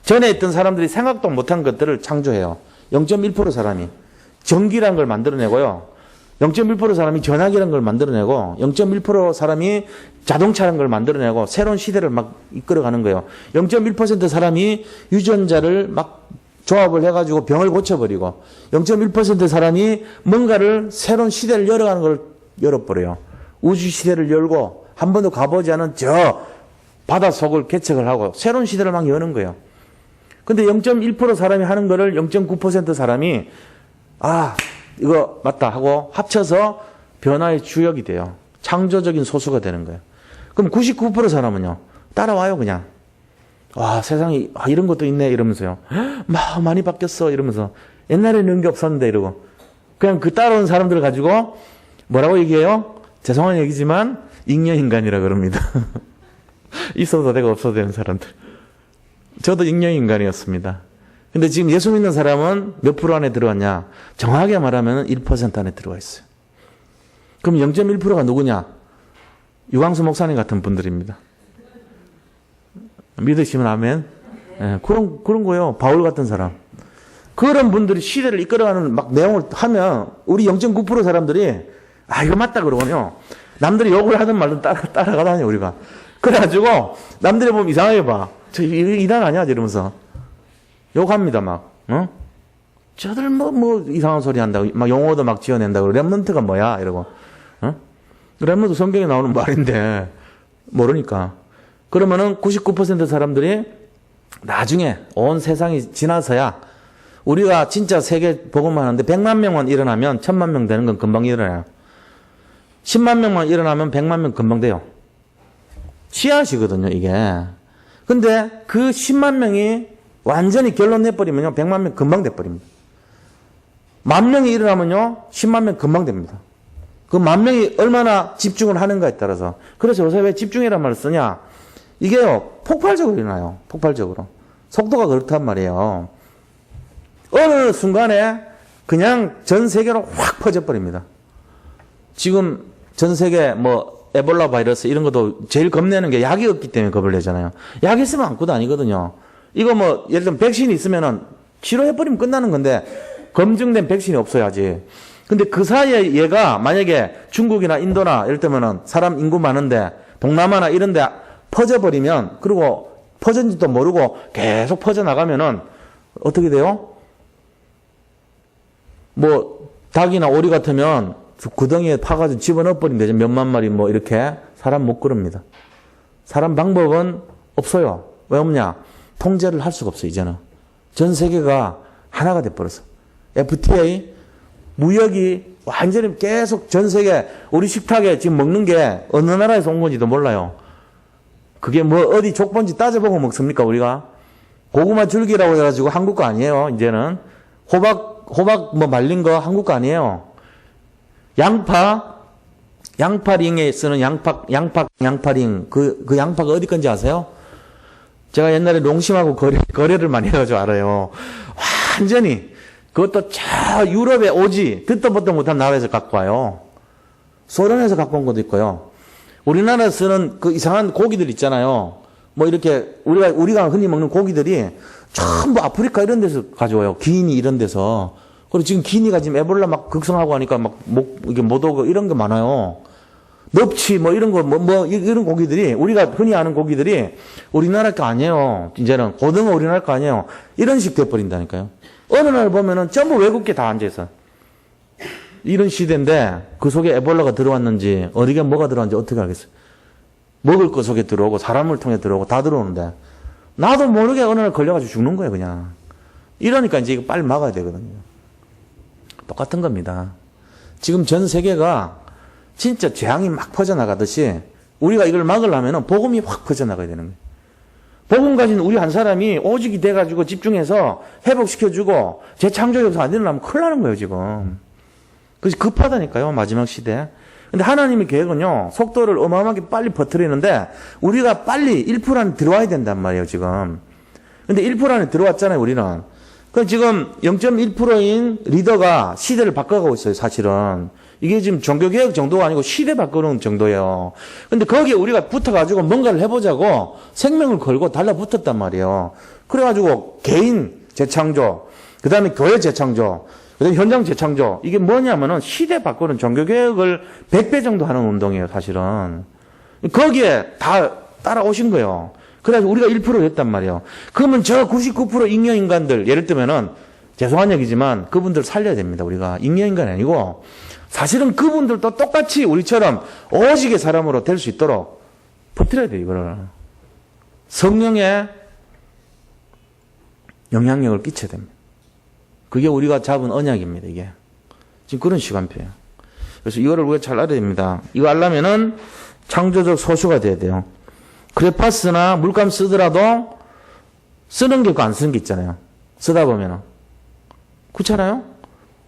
전에 있던 사람들이 생각도 못한 것들을 창조해요. 0.1% 사람이 전기라는 걸 만들어내고요. 0.1% 사람이 전화기라는 걸 만들어내고 0.1% 사람이 자동차라는 걸 만들어내고 새로운 시대를 막 이끌어가는 거예요. 0.1% 사람이 유전자를 막 조합을 해가지고 병을 고쳐버리고 0.1% 사람이 뭔가를 새로운 시대를 열어가는 걸 열어버려요. 우주 시대를 열고 한 번도 가보지 않은 저 바닷속을 개척을 하고 새로운 시대를 막 여는 거예요. 근데 0.1% 사람이 하는 거를 0.9% 사람이 이거 맞다 하고 합쳐서 변화의 주역이 돼요. 창조적인 소수가 되는 거예요. 그럼 99% 사람은요, 따라와요, 그냥. 와, 세상에, 이런 것도 있네, 이러면서요. 많이 바뀌었어, 이러면서. 옛날에는 이런 게 없었는데, 이러고. 그냥 그 따라온 사람들을 가지고, 뭐라고 얘기해요? 죄송한 얘기지만, 잉여인간이라 그럽니다. 있어도 되고 없어도 되는 사람들. 저도 잉여인간이었습니다. 근데 지금 예수 믿는 사람은 몇 프로 안에 들어왔냐? 정확하게 말하면 1% 안에 들어와 있어요. 그럼 0.1%가 누구냐? 유광수 목사님 같은 분들입니다. 믿으시면 아멘. 예, 그런 거예요. 바울 같은 사람. 그런 분들이 시대를 이끌어가는 막 내용을 하면 우리 0.9% 사람들이 이거 맞다 그러군요. 남들이 욕을 하든 말든 따라가다니 우리가. 그래가지고 남들이 보면 이상하게 봐. 저 이단 아니야 이러면서 욕합니다 막. 저들 뭐 이상한 소리 한다고 막 용어도 막 지어낸다고 렘넌트가 뭐야 이러고. 렘넌트 성경에 나오는 말인데 모르니까. 그러면은 99% 사람들이 나중에 온 세상이 지나서야 우리가 진짜 세계 복음만 하는데 100만 명만 일어나면 1000만 명 되는 건 금방 일어나요. 10만 명만 일어나면 100만 명 금방 돼요. 씨앗이거든요, 이게. 근데 그 10만 명이 완전히 결론 내버리면요, 100만 명 금방 돼버립니다. 10,000명이 일어나면요, 10만 명 금방 됩니다. 그 10,000명이 얼마나 집중을 하는가에 따라서. 그래서 요새 왜 집중이란 말을 쓰냐? 이게요, 폭발적으로 일어나요. 폭발적으로. 속도가 그렇단 말이에요. 어느 순간에 그냥 전 세계로 확 퍼져버립니다. 지금 전 세계 에볼라 바이러스 이런 것도 제일 겁내는 게 약이 없기 때문에 겁을 내잖아요. 약 있으면 아무것도 아니거든요. 이거 예를 들면 백신이 있으면은 치료해버리면 끝나는 건데 검증된 백신이 없어야지. 근데 그 사이에 얘가 만약에 중국이나 인도나 이럴 때면은 사람 인구 많은데 동남아나 이런 데 퍼져버리면 그리고 퍼졌는지도 모르고 계속 퍼져나가면은 어떻게 돼요? 닭이나 오리 같으면 구덩이에 파가지고 집어넣어버리면 되죠. 몇만 마리 이렇게 사람 못 그럽니다. 사람 방법은 없어요. 왜 없냐? 통제를 할 수가 없어요, 이제는. 전 세계가 하나가 돼버렸어. FTA, 무역이 완전히 계속 전 세계, 우리 식탁에 지금 먹는 게 어느 나라에서 온 건지도 몰라요. 그게 어디 족본지 따져보고 먹습니까, 우리가? 고구마 줄기라고 해가지고 한국 거 아니에요, 이제는. 호박 말린 거 한국 거 아니에요. 양파링에 쓰는 양파링, 그 양파가 어디 건지 아세요? 제가 옛날에 농심하고 거래를 많이 해가지고 알아요. 완전히, 그것도 저 유럽의 오지, 듣도 보도 못한 나라에서 갖고 와요. 소련에서 갖고 온 것도 있고요. 우리나라에 쓰는 그 이상한 고기들 있잖아요. 이렇게, 우리가 흔히 먹는 고기들이 전부 아프리카 이런 데서 가져와요. 기니 이런 데서. 그리고 지금 기니가 지금 에볼라 막 극성하고 하니까 이게 못 오고 이런 게 많아요. 넙치 이런 거 이런 고기들이 우리가 흔히 아는 고기들이 우리나라 거 아니에요. 이제는 고등어 우리나라 거 아니에요. 이런 식 돼버린다니까요. 어느 날 보면은 전부 외국계 다 앉아있어. 이런 시대인데 그 속에 에볼라가 들어왔는지 어디에 뭐가 들어왔는지 어떻게 알겠어요. 먹을 거 속에 들어오고 사람을 통해 들어오고 다 들어오는데 나도 모르게 어느 날 걸려가지고 죽는 거예요, 그냥. 이러니까 이제 이거 빨리 막아야 되거든요. 똑같은 겁니다. 지금 전 세계가 진짜 재앙이 막 퍼져나가듯이 우리가 이걸 막으려면 복음이 확 퍼져나가야 되는 거예요. 복음 가진 우리 한 사람이 오직이 돼가지고 집중해서 회복시켜주고 재창조해서 안 일어나면 큰일 나는 거예요, 지금. 그래서 급하다니까요, 마지막 시대. 근데 하나님의 계획은요, 속도를 어마어마하게 빨리 퍼뜨리는데 우리가 빨리 1% 안에 들어와야 된단 말이에요, 지금. 근데 1% 안에 들어왔잖아요, 우리는. 그 지금 0.1%인 리더가 시대를 바꿔가고 있어요, 사실은. 이게 지금 종교개혁 정도가 아니고 시대 바꾸는 정도예요. 근데 거기에 우리가 붙어가지고 뭔가를 해보자고 생명을 걸고 달라붙었단 말이에요. 그래가지고 개인 재창조, 그 다음에 교회 재창조, 그 다음에 현장 재창조. 이게 뭐냐면은 시대 바꾸는 종교개혁을 100배 정도 하는 운동이에요, 사실은. 거기에 다 따라오신 거예요. 그래서 우리가 1% 됐단 말이에요. 그러면 저 99% 잉여인간들, 예를 들면은, 죄송한 얘기지만 그분들 살려야 됩니다, 우리가. 잉여인간이 아니고, 사실은 그분들도 똑같이 우리처럼 오직의 사람으로 될 수 있도록 퍼뜨려야 돼요, 이거를. 성령의 영향력을 끼쳐야 됩니다. 그게 우리가 잡은 언약입니다, 이게. 지금 그런 시간표예요. 그래서 이거를 우리가 잘 알아야 됩니다. 이거 알려면은 창조적 소수가 돼야 돼요. 크레파스나 물감 쓰더라도 쓰는 게 있고 안 쓰는 게 있잖아요. 쓰다 보면은. 그렇잖아요?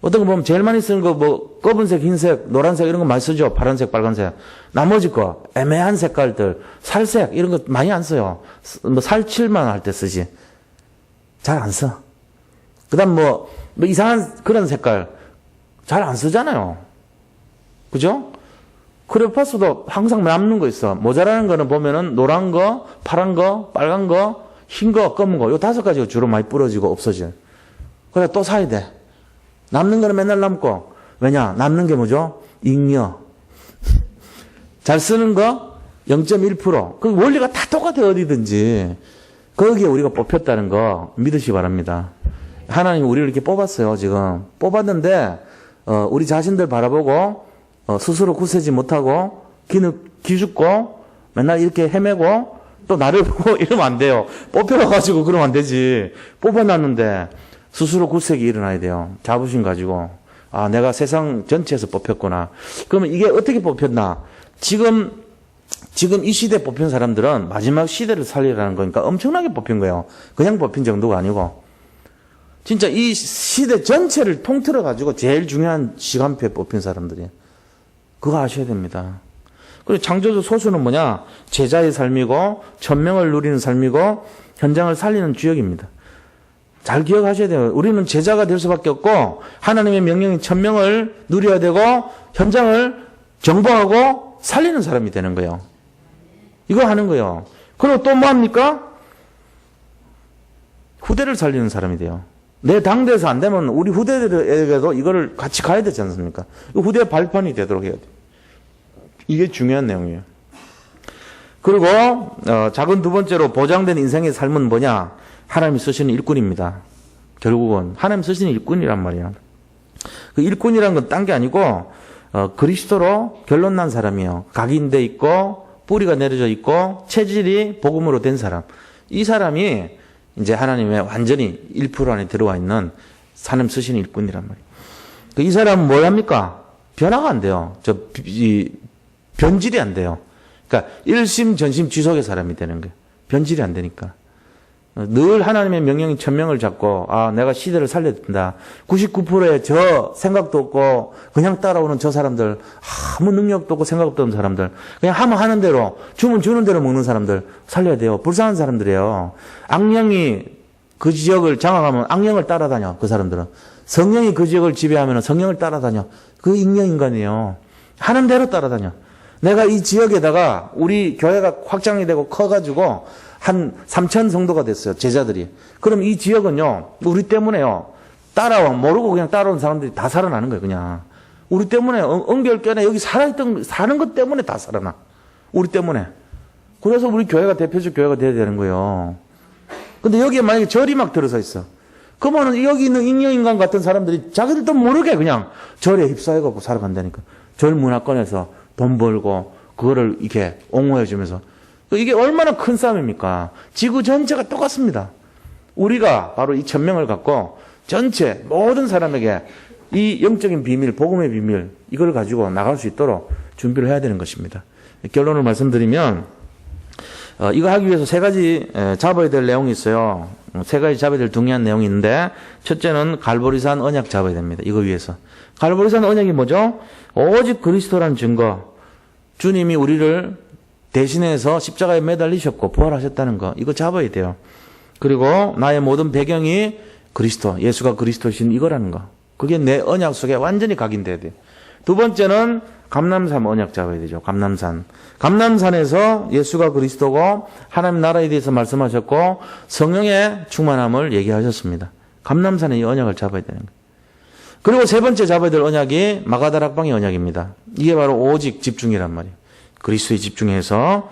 어떤 거 보면 제일 많이 쓰는 거 뭐 검은색, 흰색, 노란색 이런 거 많이 쓰죠. 파란색, 빨간색. 나머지 거 애매한 색깔들, 살색 이런 거 많이 안 써요. 뭐 살칠만 할 때 쓰지. 잘 안 써. 그다음 뭐 이상한 그런 색깔 잘 안 쓰잖아요. 그죠? 크레파스도 항상 남는 거 있어. 모자라는 거는 보면은 노란 거, 파란 거, 빨간 거, 흰 거, 검은 거. 요 5가지가 주로 많이 부러지고 없어져. 그래 또 사야 돼. 남는 거는 맨날 남고. 왜냐? 남는 게 뭐죠? 잉여. 잘 쓰는 거 0.1%. 그 원리가 다 똑같아요. 어디든지. 거기에 우리가 뽑혔다는 거 믿으시기 바랍니다. 하나님이 우리를 이렇게 뽑았어요. 지금. 뽑았는데 우리 자신들 바라보고 스스로 굳세지 못하고 기죽고 맨날 이렇게 헤매고 또 나를 보고 이러면 안 돼요. 뽑혀가지고 그러면 안 되지. 뽑아놨는데 스스로 굳세게 일어나야 돼요. 자부심 가지고. 아, 내가 세상 전체에서 뽑혔구나. 그러면 이게 어떻게 뽑혔나? 지금 이 시대에 뽑힌 사람들은 마지막 시대를 살리라는 거니까 엄청나게 뽑힌 거예요. 그냥 뽑힌 정도가 아니고. 진짜 이 시대 전체를 통틀어 가지고 제일 중요한 시간표에 뽑힌 사람들이에요. 그거 아셔야 됩니다. 그리고 창조적 소수는 뭐냐? 제자의 삶이고 천명을 누리는 삶이고 현장을 살리는 주역입니다. 잘 기억하셔야 돼요. 우리는 제자가 될 수밖에 없고 하나님의 명령인 천명을 누려야 되고 현장을 정복하고 살리는 사람이 되는 거예요. 이거 하는 거예요. 그리고 또 뭐 합니까? 후대를 살리는 사람이 돼요. 내 당대에서 안 되면 우리 후대들에게도 이거를 같이 가야 되지 않습니까? 후대 발판이 되도록 해야 돼요. 이게 중요한 내용이에요. 그리고 작은 두 번째로 보장된 인생의 삶은 뭐냐? 하나님이 쓰시는 일꾼입니다. 결국은 하나님 쓰시는 일꾼이란 말이야. 그 일꾼이란 건 딴 게 아니고 그리스도로 결론난 사람이에요. 각인돼 있고 뿌리가 내려져 있고 체질이 복음으로 된 사람. 이 사람이 이제 하나님의 완전히 1% 안에 들어와 있는 하나님 쓰시는 일꾼이란 말이에요. 이 사람은 뭘 합니까? 변화가 안 돼요. 변질이 안 돼요. 그러니까 일심전심 지속의 사람이 되는 거예요. 변질이 안 되니까. 늘 하나님의 명령인 천명을 잡고 내가 시대를 살려야 된다. 99%의 저 생각도 없고 그냥 따라오는 저 사람들, 아무 능력도 없고 생각도 없는 사람들, 그냥 하면 하는 대로 주면 주는 대로 먹는 사람들 살려야 돼요. 불쌍한 사람들이에요. 악령이 그 지역을 장악하면 악령을 따라다녀. 그 사람들은 성령이 그 지역을 지배하면 성령을 따라다녀. 그 인간이에요. 하는 대로 따라다녀. 내가 이 지역에다가 우리 교회가 확장이 되고 커가지고 한 3,000 정도가 됐어요. 제자들이. 그럼 이 지역은요, 우리 때문에요. 모르고 그냥 따라온 사람들이 다 살아나는 거예요, 그냥. 우리 때문에, 은결교회 여기 사는 것 때문에 다 살아나. 우리 때문에. 그래서 우리 교회가 대표적 교회가 돼야 되는 거예요. 근데 여기에 만약에 절이 막 들어서 있어. 그러면 여기 있는 잉여인간 같은 사람들이 자기들도 모르게 그냥 절에 휩싸여갖고 살아간다니까. 절 문화권에서 돈 벌고, 그거를 이렇게 옹호해주면서. 이게 얼마나 큰 싸움입니까? 지구 전체가 똑같습니다. 우리가 바로 이 천명을 갖고 전체 모든 사람에게 이 영적인 비밀, 복음의 비밀 이걸 가지고 나갈 수 있도록 준비를 해야 되는 것입니다. 결론을 말씀드리면 이거 하기 위해서 3가지 잡아야 될 내용이 있어요. 3가지 잡아야 될 중요한 내용이 있는데 첫째는 갈보리산 언약 잡아야 됩니다. 이거 위해서. 갈보리산 언약이 뭐죠? 오직 그리스도라는 증거. 주님이 우리를 대신해서 십자가에 매달리셨고 부활하셨다는 거 이거 잡아야 돼요. 그리고 나의 모든 배경이 그리스도, 예수가 그리스도신 이거라는 거. 그게 내 언약 속에 완전히 각인돼야 돼요. 두 번째는 감람산 언약 잡아야 되죠. 감람산에서 예수가 그리스도고 하나님 나라에 대해서 말씀하셨고 성령의 충만함을 얘기하셨습니다. 감람산의 이 언약을 잡아야 되는 거예요. 그리고 세 번째 잡아야 될 언약이 마가다락방의 언약입니다. 이게 바로 오직 집중이란 말이에요. 그리스도에 집중해서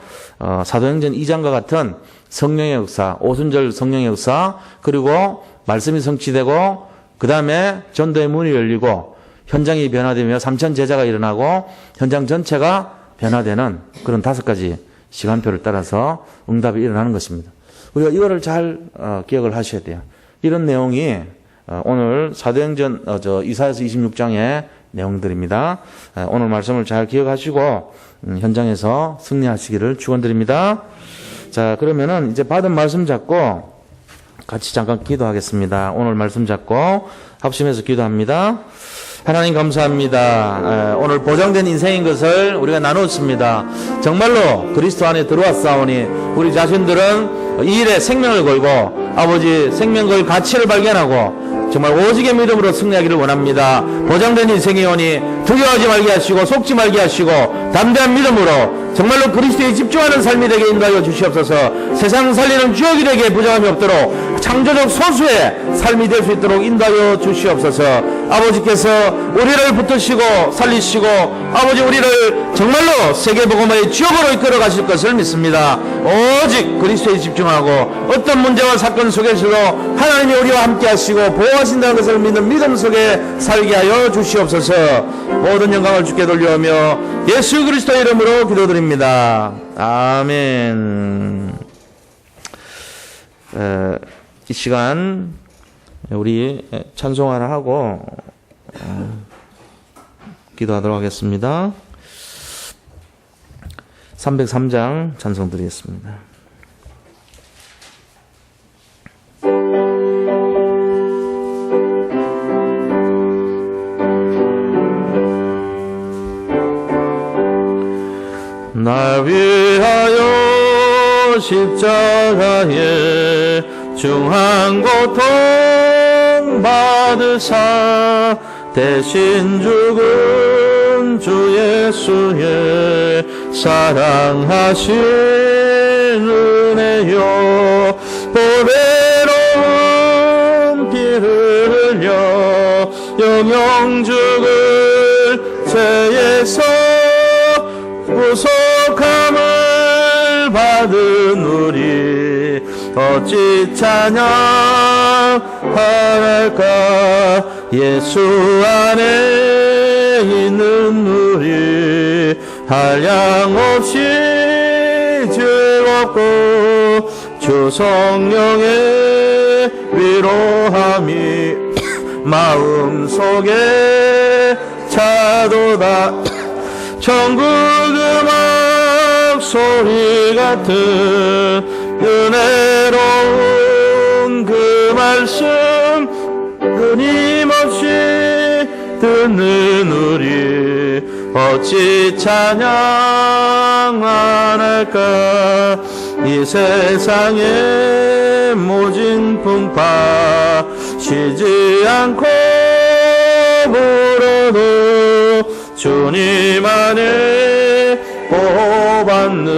사도행전 2장과 같은 성령의 역사, 오순절 성령의 역사, 그리고 말씀이 성취되고 그 다음에 전도의 문이 열리고 현장이 변화되며 3,000 제자가 일어나고 현장 전체가 변화되는 그런 5가지 시간표를 따라서 응답이 일어나는 것입니다. 우리가 이거를 잘 기억을 하셔야 돼요. 이런 내용이 오늘 사도행전 이사야서 26장에 내용들입니다. 오늘 말씀을 잘 기억하시고 현장에서 승리하시기를 축원드립니다. 자, 그러면은 이제 받은 말씀 잡고 같이 잠깐 기도하겠습니다. 오늘 말씀 잡고 합심해서 기도합니다. 하나님 감사합니다. 오늘 보장된 인생인 것을 우리가 나눴습니다. 정말로 그리스도 안에 들어왔사오니 우리 자신들은 이 일에 생명을 걸고 아버지 생명 걸 가치를 발견하고 정말 오직의 믿음으로 승리하기를 원합니다. 보장된 인생이 오니 두려워하지 말게 하시고 속지 말게 하시고 담대한 믿음으로 정말로 그리스도에 집중하는 삶이 되게 인도하여 주시옵소서. 세상 살리는 주역이 되게 부정함이 없도록 창조적 소수의 삶이 될 수 있도록 인도하여 주시옵소서. 아버지께서 우리를 붙드시고 살리시고 아버지 우리를 정말로 세계복음화의 주역으로 이끌어 가실 것을 믿습니다. 오직 그리스도에 집중하고 어떤 문제와 사건 속에서도 하나님이 우리와 함께 하시고 보호하신다는 것을 믿는 믿음 속에 살게 하여 주시옵소서. 모든 영광을 주께 돌려오며 예수 그리스도의 이름으로 기도드립니다. 아멘. 이 시간 우리 찬송 하나 하고 기도하도록 하겠습니다. 303장 찬송 드리겠습니다. 날 위하여 십자가에 중한 고통 받으사 대신 죽은 주 예수의 사랑하신 은혜요 보배로운 피를 흘려 영영 죽을 죄에서 구속함을 받은 우리 어찌 찬양할까. 예수 안에 있는 우리 한량없이 즐겁고 주 성령의 위로함이 마음속에 차도다. 천국 음악 소리 같은 은혜로운 그 말씀 끊임없이 듣는 우리 어찌 찬양 안 할까. 이 세상의 모진 풍파 쉬지 않고 불어도 주님 안에 보호받는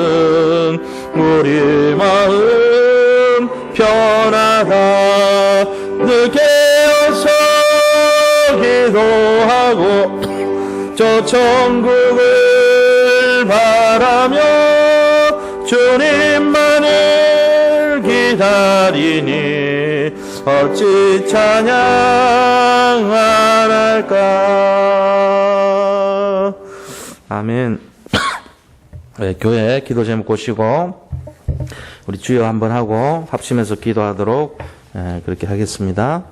우리 마음 편하다. 늦게 어서 기도하고 저 천국을 바라며 주님만을 기다리니 어찌 찬양 안 할까. 아멘. 네, 교회 기도 제목 고시고 우리 주여 한번 하고 합심해서 기도하도록 그렇게 하겠습니다.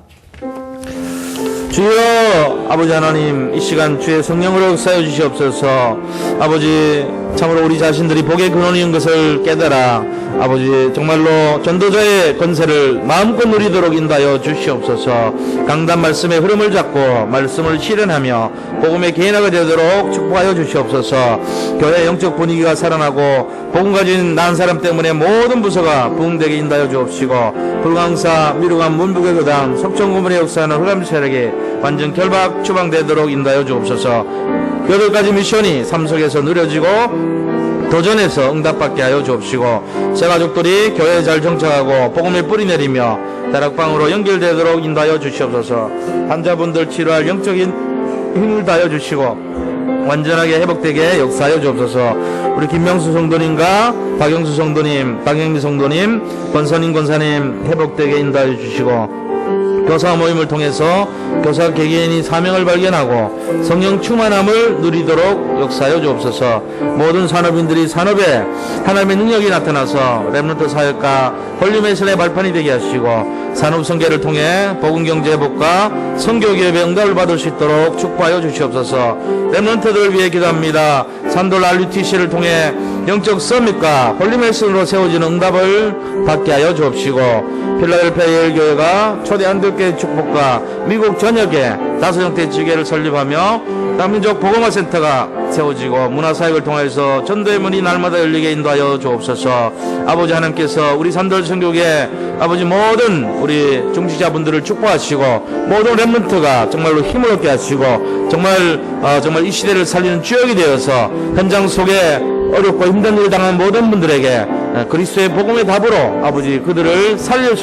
주여 아버지 하나님, 이 시간 주의 성령으로 역사해 주시옵소서. 아버지 참으로 우리 자신들이 복의 근원인 것을 깨달아 아버지 정말로 전도자의 권세를 마음껏 누리도록 인도하여 주시옵소서. 강단 말씀의 흐름을 잡고 말씀을 실현하며 복음의 개인화가 되도록 축복하여 주시옵소서. 교회 영적 분위기가 살아나고 복음 가진 난 사람 때문에 모든 부서가 부흥되게 인도하여 주옵시고 불광사, 미루감, 문북의 교당, 석천고문의 역사하는 흑암 세력이 완전 결박 추방되도록 인도하여 주옵소서. 8가지 미션이 삶 속에서 누려지고 도전해서 응답받게 하여 주옵시고 새 가족들이 교회에 잘 정착하고 복음의 뿌리 내리며 다락방으로 연결되도록 인도하여 주시옵소서. 환자분들 치료할 영적인 힘을 다하여 주시고 완전하게 회복되게 역사하여 주옵소서. 우리 김명수 성도님과 박영수 성도님, 박영미 성도님, 권선인 권사님 회복되게 인도하여 주시고
교사 모임을 통해서 교사 개개인이 사명을 발견하고 성령 충만함을 누리도록 역사하여 주옵소서. 모든 산업인들이 산업에 하나님의 능력이 나타나서 렘넌트 사역과 홀리메이션의 발판이 되게 하시고 산업성계를 통해 복음경제 회복과 선교기업의 응답을 받을 수 있도록 축복하여 주시옵소서. 렘넌트들을 위해 기도합니다. 산돌 RUTC를 통해 영적 서밋과 홀리메이션으로 세워지는 응답을 받게 하여 주옵시고 필라델피아 예일교회가 초대 안들교회 축복과 미국 전역에 다섯 형태의 지교회를 설립하며 다민족 복음화 센터가 세워지고 문화사역을 통해서 전도의 문이 날마다 열리게 인도하여 주옵소서. 아버지 하나님께서 우리 산돌 선교회 아버지 모든 우리 중지자분들을 축복하시고 모든 렘넌트가 정말로 힘을 얻게 하시고 정말 이 시대를 살리는 주역이 되어서 현장 속에 어렵고 힘든 일을 당한 모든 분들에게 그리스도의 복음의 답으로 아버지 그들을 살릴 수